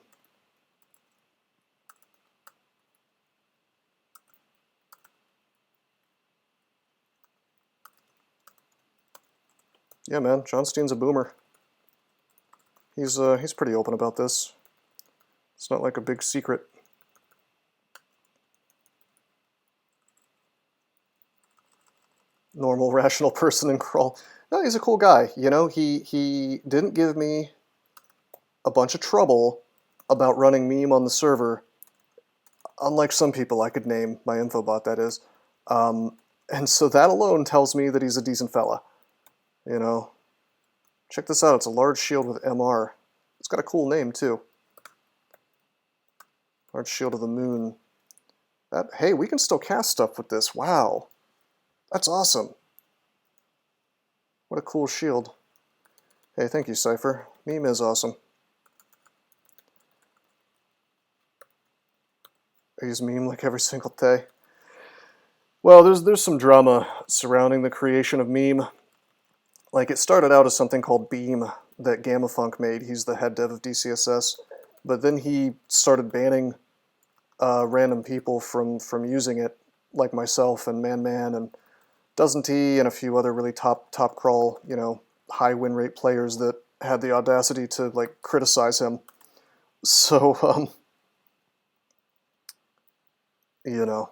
Yeah, man, John Steen's a boomer. He's pretty open about this. It's not like a big secret. Normal, rational person in Crawl. No, he's a cool guy. You know, he didn't give me a bunch of trouble about running meme on the server. Unlike some people I could name, my infobot, that is. And so that alone tells me that he's a decent fella. You know, check this out. It's a large shield with MR. It's got a cool name, too. Large Shield of the Moon. Hey, we can still cast stuff with this. Wow. That's awesome. What a cool shield. Hey, thank you, Cypher. Meme is awesome. I use meme like every single day. Well, there's some drama surrounding the creation of meme. Like, it started out as something called Beam that Gamma Funk made. He's the head dev of DCSS. But then he started banning random people from using it, like myself and Man and DCSS and a few other really top crawl, you know, high win rate players that had the audacity to like criticize him. So you know,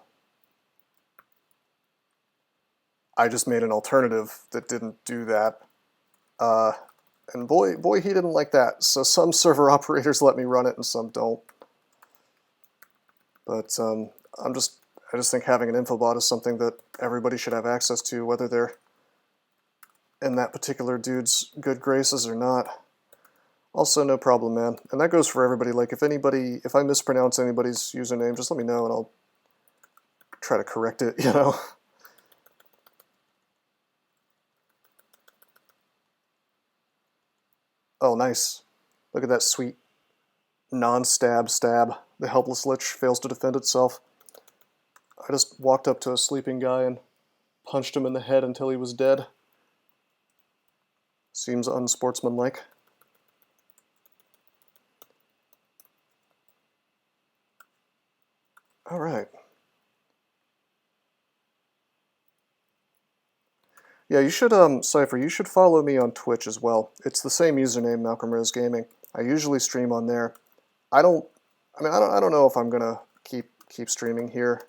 I just made an alternative that didn't do that. And boy, he didn't like that. So some server operators let me run it and some don't. But I just think having an infobot is something that everybody should have access to, whether they're in that particular dude's good graces or not. Also, no problem, man. And that goes for everybody. Like, if I mispronounce anybody's username, just let me know and I'll try to correct it, you know? Oh, nice. Look at that sweet non-stab stab. The helpless lich fails to defend itself. I just walked up to a sleeping guy and punched him in the head until he was dead. Seems unsportsmanlike. All right. Yeah, you should, Cypher, you should follow me on Twitch as well. It's the same username, Malcolm Rose Gaming. I usually stream on there. I don't know if I'm gonna keep streaming here.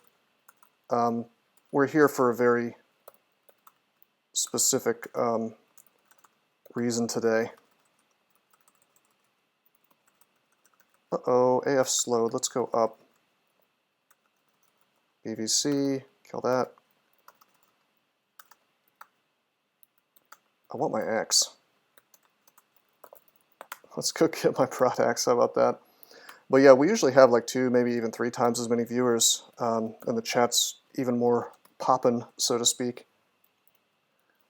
We're here for a very specific reason today. Uh-oh, AF slowed. Let's go up. BVC, kill that. I want my axe. Let's go get my prot axe, how about that? But yeah, we usually have like 2, maybe even 3 times as many viewers, and the chat's even more poppin', so to speak.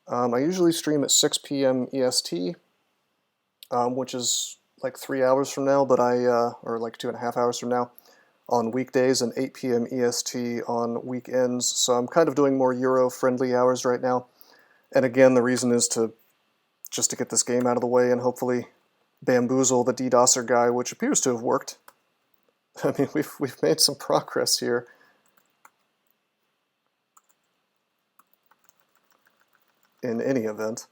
I usually stream at 6 p.m. EST, which is like 3 hours from now, but or like 2.5 hours from now, on weekdays, and 8 p.m. EST on weekends. So I'm kind of doing more Euro-friendly hours right now. And again, the reason is just to get this game out of the way and hopefully bamboozle the DDoSer guy, which appears to have worked. I mean, we've made some progress here. In any event.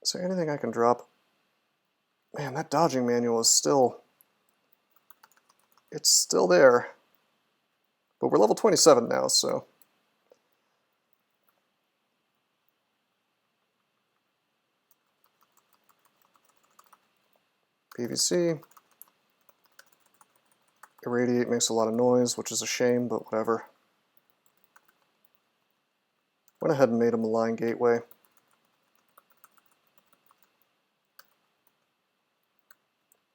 Is there anything I can drop? Man, that dodging manual is still... It's still there. But we're level 27 now, so... PVC. Irradiate makes a lot of noise, which is a shame, but whatever. Went ahead and made a malign gateway.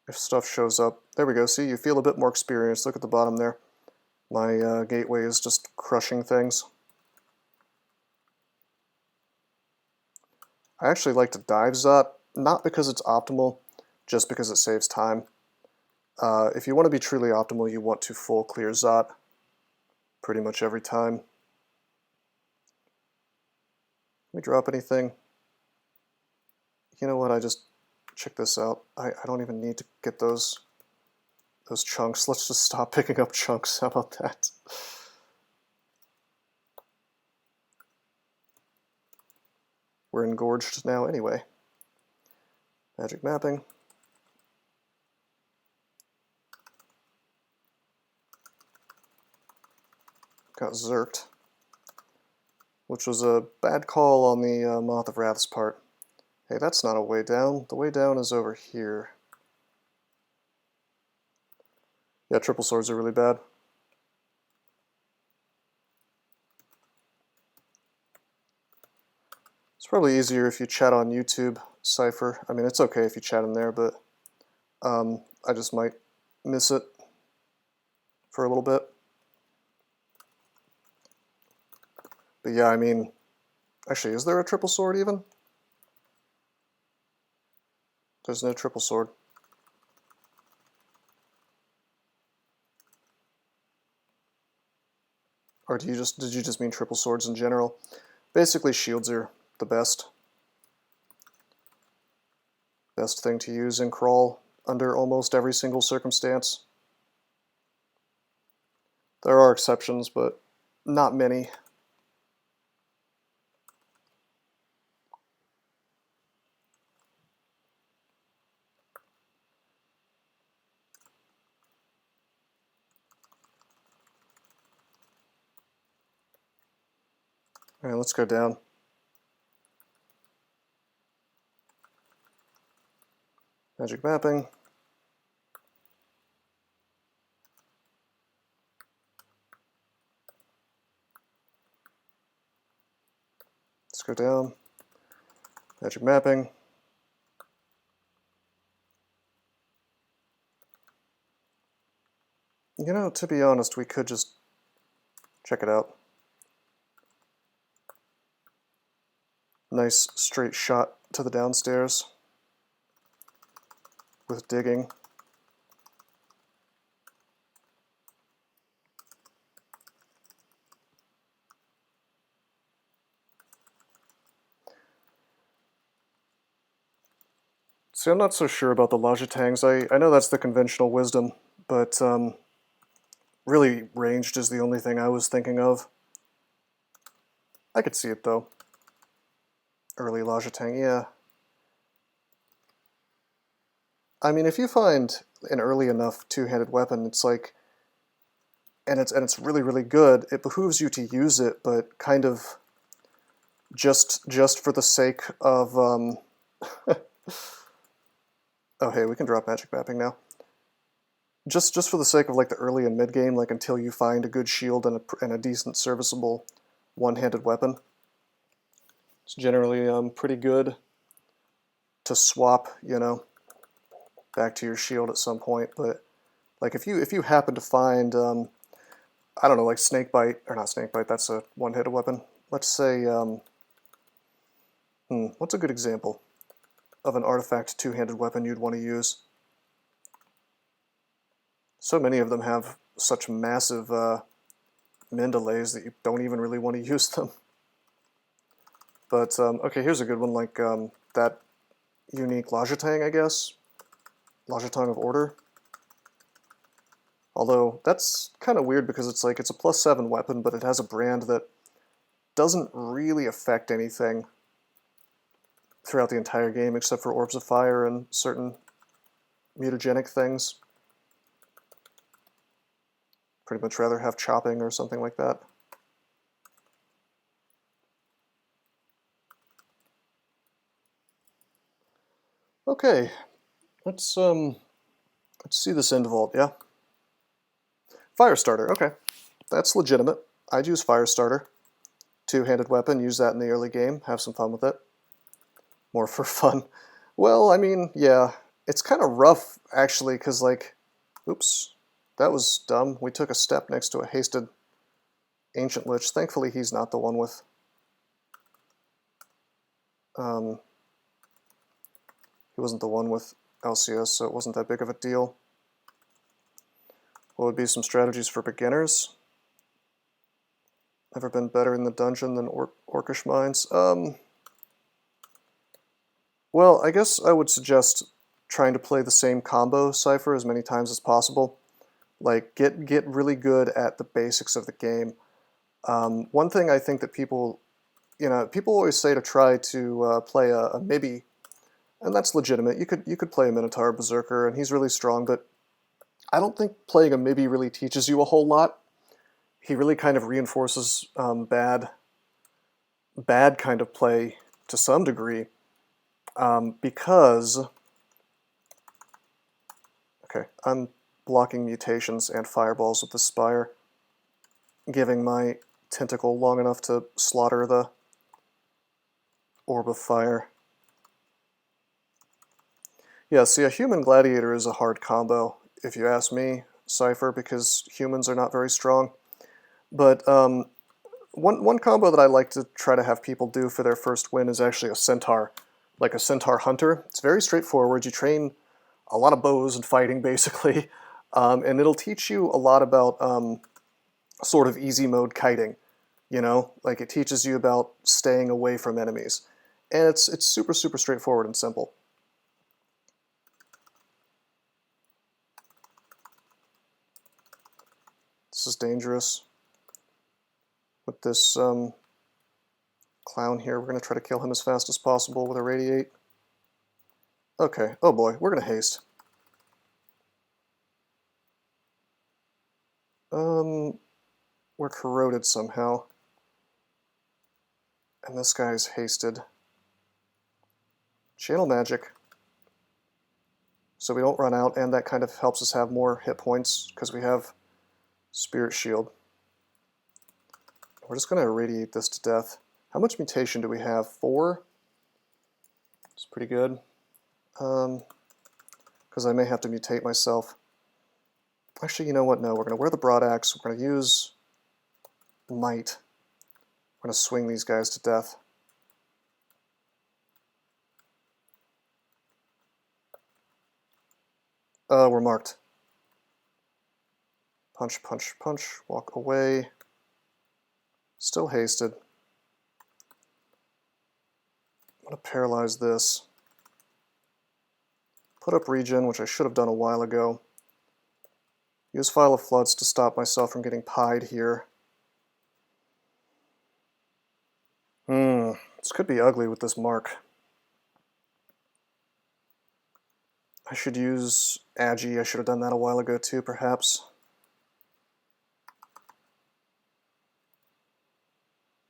If stuff shows up, there we go. See, you feel a bit more experienced. Look at the bottom there. My gateway is just crushing things. I actually like to dive Zot, not because it's optimal, just because it saves time. If you want to be truly optimal, you want to full clear Zot pretty much every time. Let me drop anything. You know what, check this out. I don't even need to get those chunks. Let's just stop picking up chunks. How about that? We're engorged now anyway. Magic mapping. Got zerked, which was a bad call on the Moth of Wrath's part. Hey, that's not a way down. The way down is over here. Yeah, triple swords are really bad. It's probably easier if you chat on YouTube, Cypher. I mean, it's okay if you chat in there, but I just might miss it for a little bit. But yeah, I mean, actually, is there a triple sword even? There's no triple sword. Or did you just mean triple swords in general? Basically, shields are the best thing to use in crawl under almost every single circumstance. There are exceptions, but not many. All right, let's go down. Magic mapping. Let's go down. Magic mapping. You know, to be honest, we could just check it out. Nice straight shot to the downstairs with digging. See, I'm not so sure about the Lajitangs. I know that's the conventional wisdom, but really ranged is the only thing I was thinking of. I could see it though. Early Lajitang, yeah. I mean, if you find an early enough two-handed weapon, it's like, and it's really, really good, it behooves you to use it, but kind of just for the sake of oh hey, we can drop magic mapping now. Just for the sake of like the early and mid game, like until you find a good shield and a decent serviceable one-handed weapon. It's generally pretty good to swap, you know, back to your shield at some point. But like if you happen to find I don't know, like snakebite, or not snakebite, that's a one-handed weapon. Let's say what's a good example of an artifact two-handed weapon you'd want to use? So many of them have such massive min delays that you don't even really want to use them. But okay, here's a good one, like that unique Lajitang, I guess. Lajitang of Order. Although that's kind of weird because it's like it's a +7 weapon, but it has a brand that doesn't really affect anything throughout the entire game except for Orbs of Fire and certain mutagenic things. Pretty much rather have chopping or something like that. Okay, let's see this end vault, yeah? Firestarter, okay. That's legitimate. I'd use Firestarter. Two-handed weapon, use that in the early game, have some fun with it. More for fun. Well, I mean, yeah, it's kind of rough, actually, because, like, oops, that was dumb. We took a step next to a hasted Ancient Lich. Thankfully, he's not the one with... he wasn't the one with LCS, so it wasn't that big of a deal. What would be some strategies for beginners? Ever been better in the dungeon than Orcish Mines? Well, I guess I would suggest trying to play the same combo cipher as many times as possible. Like, get really good at the basics of the game. One thing I think that people always say to try to play a Mibby, and that's legitimate. You could play a Minotaur Berserker, and he's really strong, but I don't think playing a Mibby really teaches you a whole lot. He really kind of reinforces bad kind of play to some degree, because... Okay, I'm blocking mutations and fireballs with the Spire, giving my tentacle long enough to slaughter the Orb of Fire. Yeah, see, a human gladiator is a hard combo, if you ask me, Cypher, because humans are not very strong. But one combo that I like to try to have people do for their first win is actually a centaur, like a centaur hunter. It's very straightforward. You train a lot of bows and fighting, basically, and it'll teach you a lot about sort of easy mode kiting, you know? Like, it teaches you about staying away from enemies. And it's super, super straightforward and simple. This is dangerous. With this clown here, we're going to try to kill him as fast as possible with a radiate. Okay, oh boy, we're going to haste. We're corroded somehow. And this guy's hasted. Channel magic. So we don't run out, and that kind of helps us have more hit points because we have Spirit Shield. We're just going to irradiate this to death. How much mutation do we have? 4? It's pretty good. Because I may have to mutate myself. Actually, you know what? No, we're going to wear the Broad Axe. We're going to use Might. We're going to swing these guys to death. We're marked. Punch, punch, punch. Walk away. Still hasted. I'm going to paralyze this. Put up regen, which I should have done a while ago. Use File of Floods to stop myself from getting pied here. This could be ugly with this mark. I should use Agi. I should have done that a while ago too, perhaps.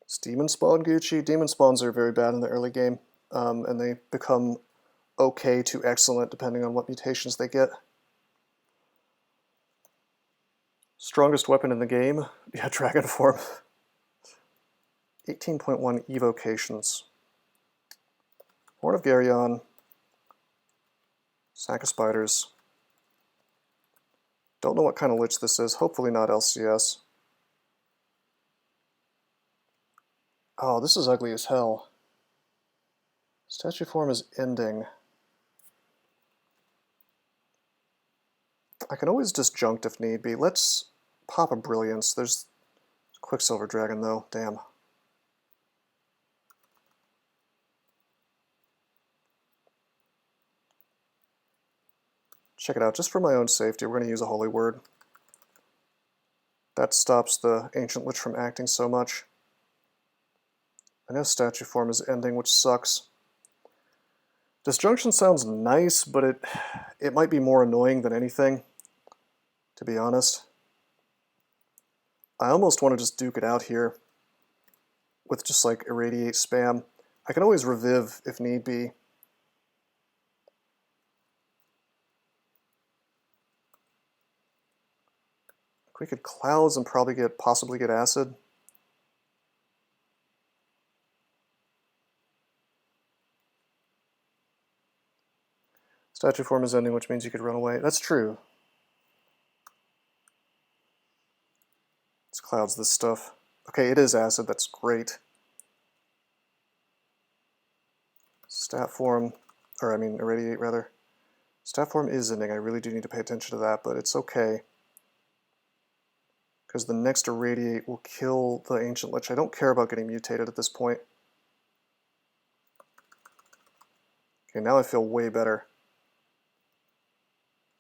It's Demon Spawn Gucci. Demon Spawns are very bad in the early game, and they become okay to excellent depending on what mutations they get. Strongest weapon in the game? Yeah, Dragon Form. 18.1 evocations. Horn of Geryon. Sack of Spiders. Don't know what kind of Lich this is. Hopefully not LCS. Oh, this is ugly as hell. Statue form is ending. I can always disjunct if need be. Let's pop a Brilliance. There's Quicksilver Dragon though. Damn. Check it out. Just for my own safety, we're going to use a Holy Word. That stops the Ancient Lich from acting so much. I know statue form is ending, which sucks. Disjunction sounds nice, but it might be more annoying than anything, to be honest. I almost want to just duke it out here with just like Irradiate spam. I can always revive if need be. We could Clouds and probably possibly get Acid. Statue form is ending, which means you could run away. That's true. Let's Clouds this stuff. Okay, it is Acid. That's great. Stat form, or I mean Irradiate rather. Stat form is ending. I really do need to pay attention to that, but it's okay. Because the next Irradiate will kill the Ancient Lich. I don't care about getting mutated at this point. Okay, now I feel way better.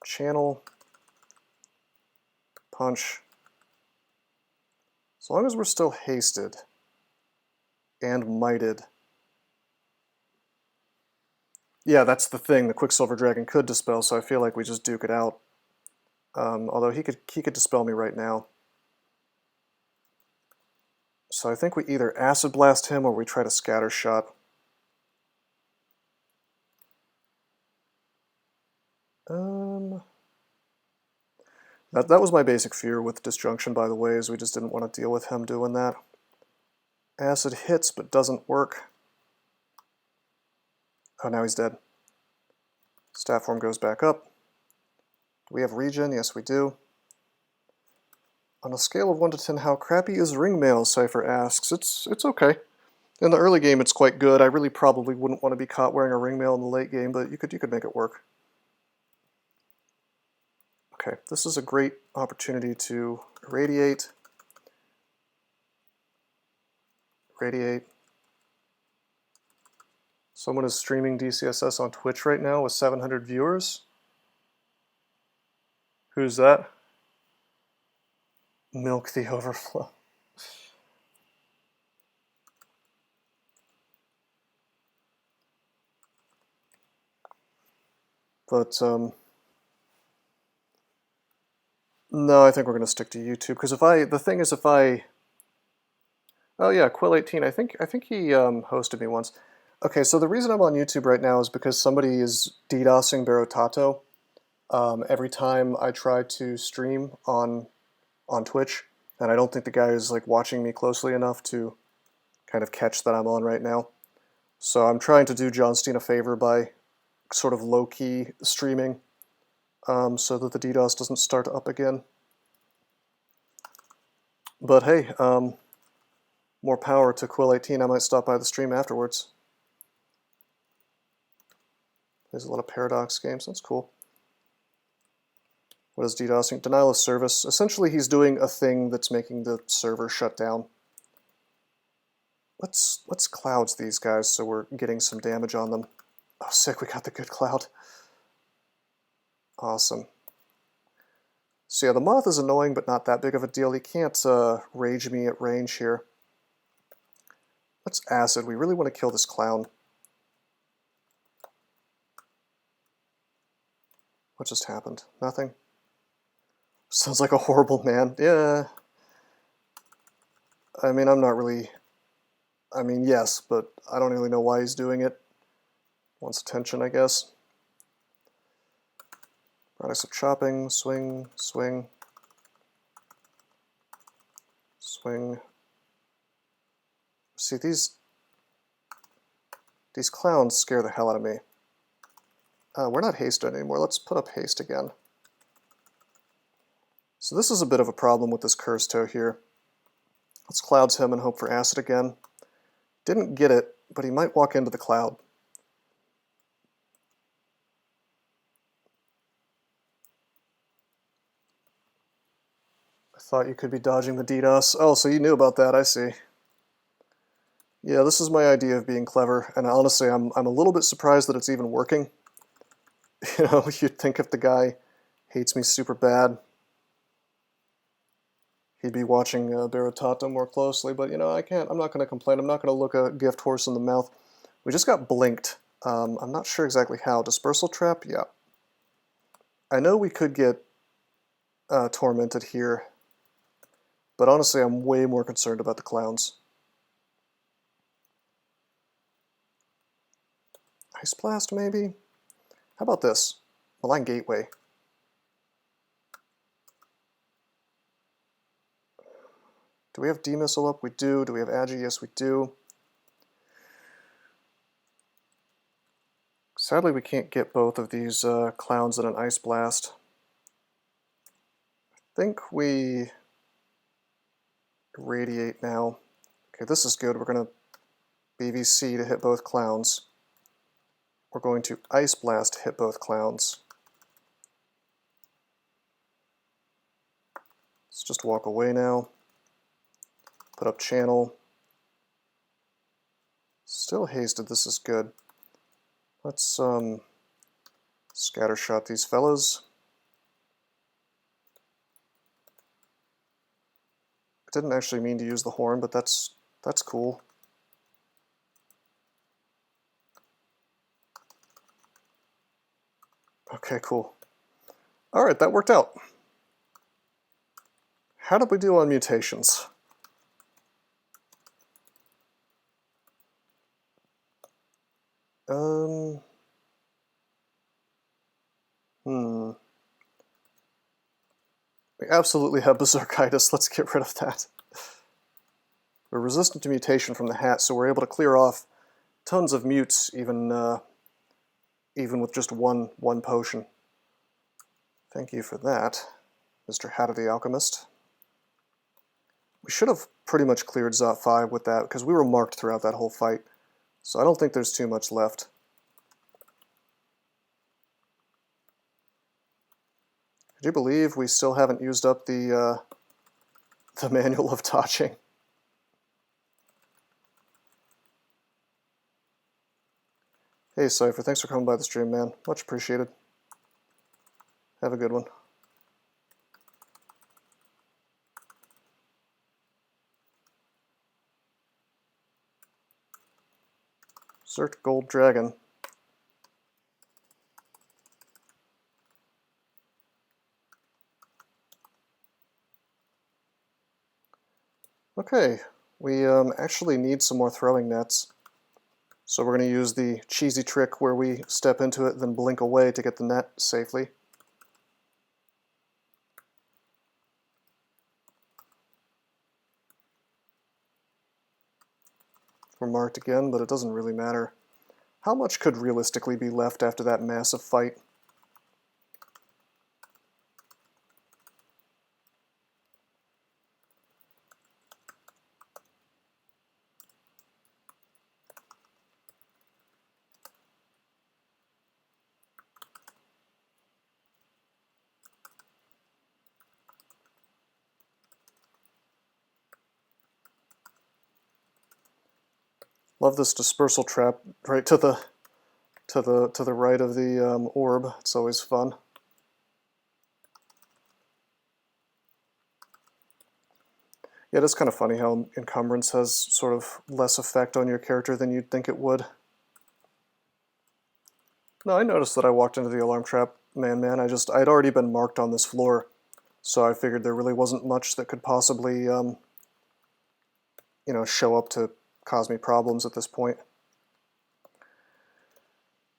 Channel. Punch. As long as we're still hasted and mighted. Yeah, that's the thing. The Quicksilver Dragon could dispel, so I feel like we just duke it out. Although he could dispel me right now. So I think we either Acid Blast him or we try to Scatter Shot. That was my basic fear with Disjunction, by the way, is we just didn't want to deal with him doing that. Acid hits but doesn't work. Oh, now he's dead. Stat form goes back up. Do we have regen? Yes, we do. On a scale of 1 to 10, how crappy is Ringmail? Cypher asks. It's okay. In the early game, it's quite good. I really probably wouldn't want to be caught wearing a Ringmail in the late game, but you could make it work. Okay, this is a great opportunity to irradiate. Radiate. Someone is streaming DCSS on Twitch right now with 700 viewers. Who's that? Milk the overflow. But, no, I think we're going to stick to YouTube, because the thing is, oh yeah, Quill18, I think he hosted me once. Okay, so the reason I'm on YouTube right now is because somebody is DDoSing Barotato every time I try to stream on Twitch, and I don't think the guy is like watching me closely enough to kind of catch that I'm on right now. So I'm trying to do John Steen a favor by sort of low-key streaming so that the DDoS doesn't start up again. But hey, more power to Quill18. I might stop by the stream afterwards. There's a lot of Paradox games. That's cool. What is DDoSing? Denial of service. Essentially, he's doing a thing that's making the server shut down. Let's clouds these guys so we're getting some damage on them. Oh, sick, we got the good cloud. Awesome. So yeah, the moth is annoying, but not that big of a deal. He can't rage me at range here. Let's acid. We really want to kill this clown. What just happened? Nothing? Sounds like a horrible man. Yeah. I mean, I'm not really... I mean, yes, but I don't really know why he's doing it. Wants attention, I guess. Products of chopping, swing, swing, swing. See, these clowns scare the hell out of me. We're not hasted anymore. Let's put up haste again. So this is a bit of a problem with this curse toe here. Let's clouds him and hope for acid again. Didn't get it, but he might walk into the cloud. I thought you could be dodging the DDoS. Oh, so you knew about that, I see. Yeah, this is my idea of being clever, and honestly, I'm a little bit surprised that it's even working. You know, you'd think if the guy hates me super bad, he'd be watching Barotato more closely, but you know, I'm not going to complain. I'm not going to look a gift horse in the mouth. We just got blinked. I'm not sure exactly how. Dispersal trap? Yeah. I know we could get tormented here, but honestly, I'm way more concerned about the clowns. Ice Blast, maybe? How about this? Malign Gateway. Do we have D-Missile up? We do. Do we have Agi? Yes, we do. Sadly, we can't get both of these clowns in an Ice Blast. I think we Radiate now. Okay, this is good. We're going to BVC to hit both clowns. We're going to Ice Blast to hit both clowns. Let's just walk away now. Put up channel. Still hasted, this is good. Let's scattershot these fellas. I didn't actually mean to use the horn, but that's cool. Okay, cool. Alright, that worked out. How did we do on mutations? We absolutely have Berserkitis. Let's get rid of that. We're resistant to mutation from the hat, so we're able to clear off tons of mutes, even with just one potion. Thank you for that, Mr. Hat of the Alchemist. We should have pretty much cleared Zot 5 with that, because we were marked throughout that whole fight. So I don't think there's too much left. Could you believe we still haven't used up the manual of dodging? Hey Cypher, thanks for coming by the stream, man. Much appreciated. Have a good one. Zert Gold Dragon. Okay, we actually need some more throwing nets. So we're going to use the cheesy trick where we step into it, then blink away to get the net safely. We're marked again, but it doesn't really matter. How much could realistically be left after that massive fight? Love this dispersal trap right to the right of the orb. It's always fun. Yeah, it is kind of funny how encumbrance has sort of less effect on your character than you'd think it would. No, I noticed that I walked into the alarm trap, man. I'd already been marked on this floor, so I figured there really wasn't much that could possibly, you know, show up to cause me problems at this point.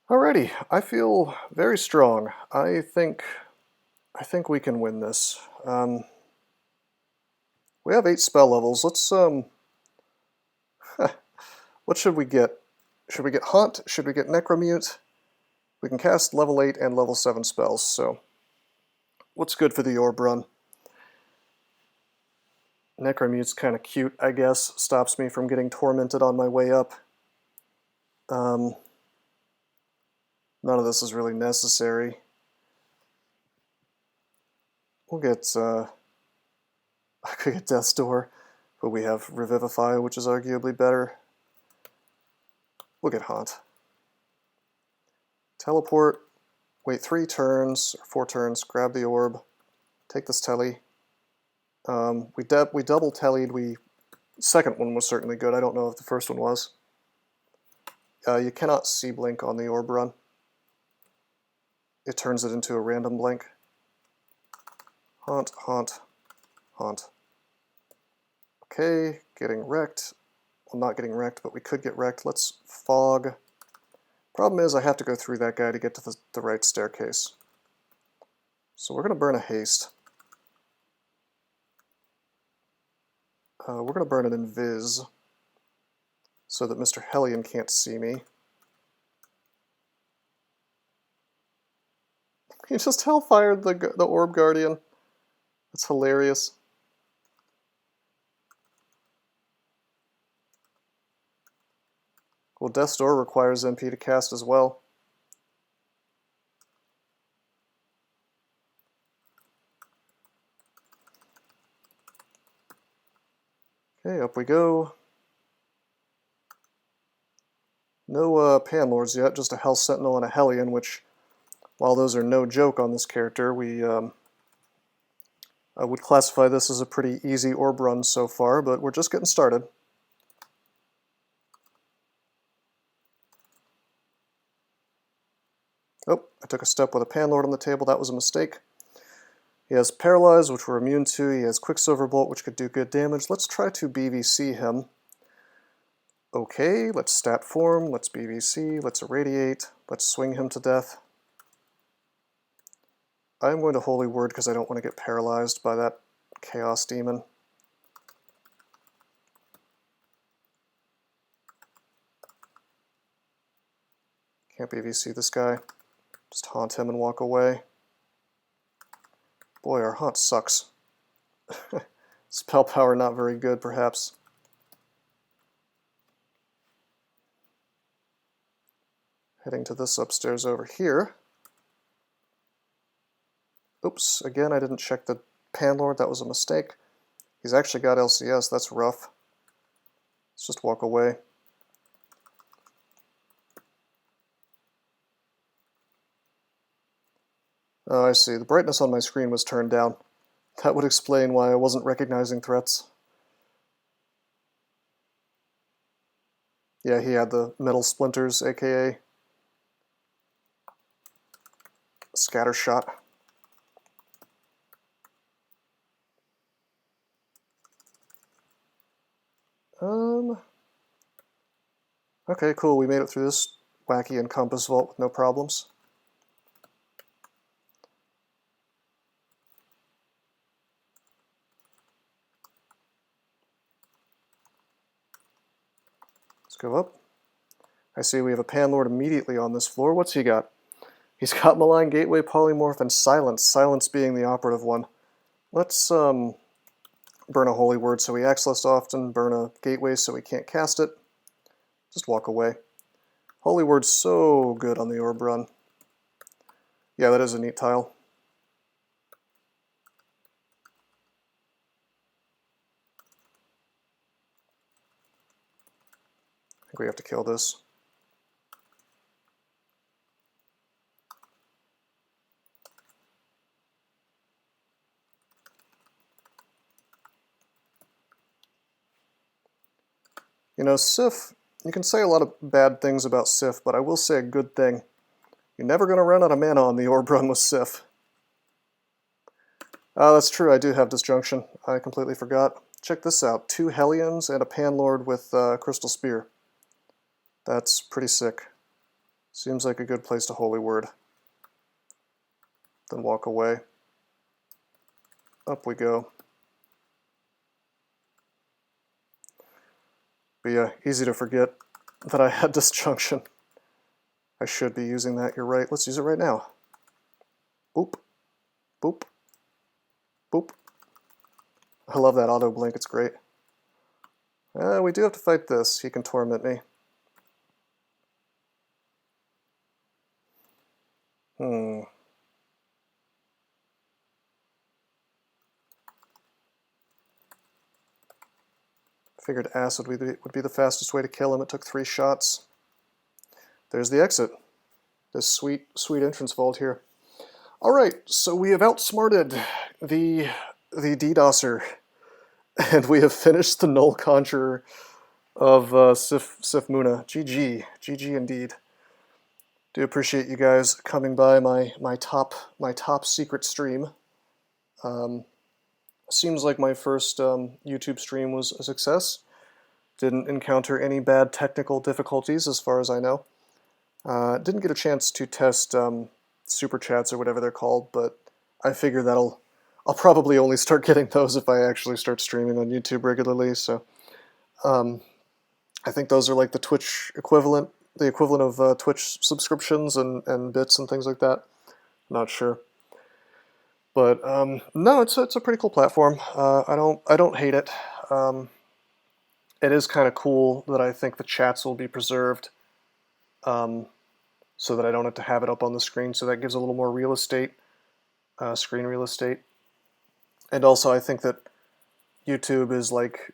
Alrighty, I feel very strong. I think we can win this. We have 8 spell levels. Let's what should we get? Should we get Haunt? Should we get Necromute? We can cast level 8 and level 7 spells, so what's good for the orb run? Necromute's kind of cute, I guess. Stops me from getting tormented on my way up. None of this is really necessary. We'll get, I could get Death's Door, but we have Revivify, which is arguably better. We'll get Haunt. Teleport, wait 3 turns, or 4 turns, grab the orb, take this telly. We double tellied, second one was certainly good, I don't know if the first one was. You cannot see blink on the orb run. It turns it into a random blink. Haunt, Haunt, Haunt. Okay, getting wrecked. Well, not getting wrecked, but we could get wrecked. Let's Fog. Problem is I have to go through that guy to get to the right staircase. So we're going to burn a haste. We're going to burn an Invis so that Mr. Hellion can't see me. He just hellfired the Orb Guardian. That's hilarious. Well, Death's Door requires MP to cast as well. Okay, up we go. No Panlords yet, just a Hell Sentinel and a Hellion, which, while those are no joke on this character, I would classify this as a pretty easy orb run so far, but we're just getting started. Oh, I took a step with a Panlord on the table. That was a mistake. He has Paralyze, which we're immune to. He has Quicksilver Bolt, which could do good damage. Let's try to BVC him. Okay, let's stat form. Let's BVC. Let's Irradiate. Let's swing him to death. I'm going to Holy Word because I don't want to get paralyzed by that Chaos Demon. Can't BVC this guy. Just haunt him and walk away. Boy, our haunt sucks. Spell power not very good, perhaps. Heading to this upstairs over here. Oops, again I didn't check the Panlord, that was a mistake. He's actually got LCS, that's rough. Let's just walk away. Oh, I see. The brightness on my screen was turned down. That would explain why I wasn't recognizing threats. Yeah, he had the metal splinters, aka scatter shot. Okay, cool. We made it through this wacky encompass vault with no problems. Let's go up. I see we have a Panlord immediately on this floor. What's he got? He's got Malign Gateway, Polymorph, and Silence. Silence being the operative one. Let's burn a Holy Word so he acts less often, burn a Gateway so he can't cast it. Just walk away. Holy Word's so good on the Orb run. Yeah, that is a neat tile. I think we have to kill this. You know, Sif, you can say a lot of bad things about Sif, but I will say a good thing. You're never going to run out of mana on the Orb run with Sif. That's true, I do have Disjunction. I completely forgot. Check this out. 2 Hellions and a Panlord with Crystal Spear. That's pretty sick. Seems like a good place to Holy Word. Then walk away. Up we go. But yeah, easy to forget that I had Disjunction. I should be using that, you're right. Let's use it right now. Boop. Boop. Boop. I love that auto blink, it's great. We do have to fight this. He can torment me. Figured acid would be the fastest way to kill him. It took 3 shots. There's the exit. This sweet, sweet entrance vault here. Alright, so we have outsmarted the DDoSer, and we have finished the Null Conjurer of Sif Muna. GG. GG indeed. Do appreciate you guys coming by my top secret stream. Seems like my first YouTube stream was a success. Didn't encounter any bad technical difficulties as far as I know. Didn't get a chance to test super chats or whatever they're called, but I figure I'll probably only start getting those if I actually start streaming on YouTube regularly. So I think those are like the Twitch equivalent, the equivalent of Twitch subscriptions and bits and things like that. Not sure. But no, it's a pretty cool platform. I don't hate it. It is kind of cool that I think the chats will be preserved, so that I don't have to have it up on the screen. So that gives a little more real estate, screen real estate. And also, I think that YouTube is like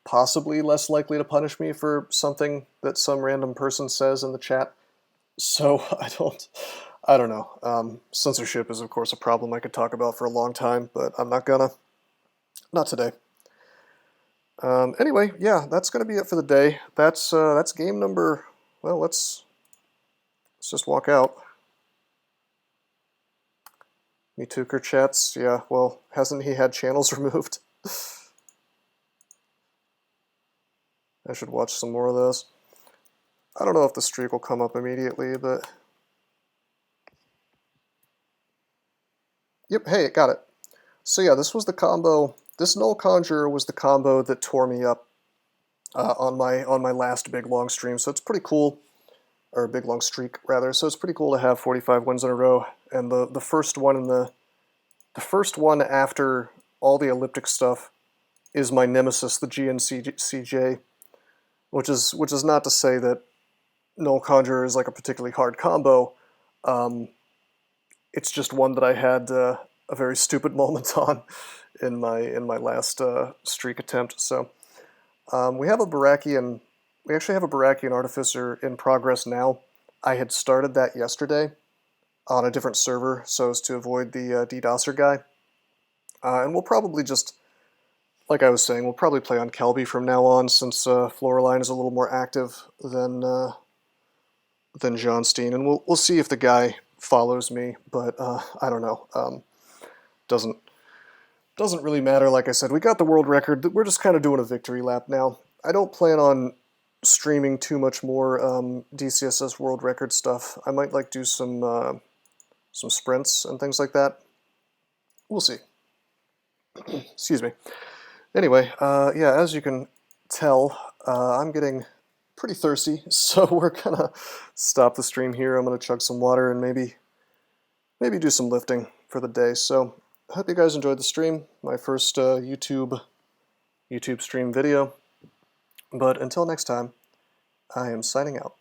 possibly less likely to punish me for something that some random person says in the chat. So I don't know. Censorship is, of course, a problem I could talk about for a long time, but I'm not gonna. Not today. Anyway, yeah, that's gonna be it for the day. That's game number. Well, let's just walk out. Mituker chats. Yeah. Well, hasn't he had channels removed? I should watch some more of those. I don't know if the streak will come up immediately, but yep. Hey, it got it. So yeah, this was the combo. This Null Conjurer was the combo that tore me up on my last big long stream. So it's pretty cool, or big long streak rather. So it's pretty cool to have 45 wins in a row, and the first one in the first one after all the elliptic stuff is my nemesis, the GnCj, which is not to say that Null Conjurer is like a particularly hard combo. It's just one that I had a very stupid moment on in my last streak attempt. So we have a Barakian. We actually have a Barakian Artificer in progress now. I had started that yesterday on a different server so as to avoid the DDoSer guy. And we'll probably just like I was saying, we'll probably play on Kelby from now on, since Floraline is a little more active than John Steen, and we'll see if the guy follows me. But I don't know. Doesn't really matter. Like I said, we got the world record. We're just kind of doing a victory lap now. I don't plan on streaming too much more DCSS world record stuff. I might like do some sprints and things like that. We'll see. Excuse me. Anyway, yeah, as you can tell, I'm getting pretty thirsty, so we're gonna stop the stream here. I'm gonna chug some water and maybe do some lifting for the day. So I hope you guys enjoyed the stream, my first YouTube stream video. But until next time, I am signing out.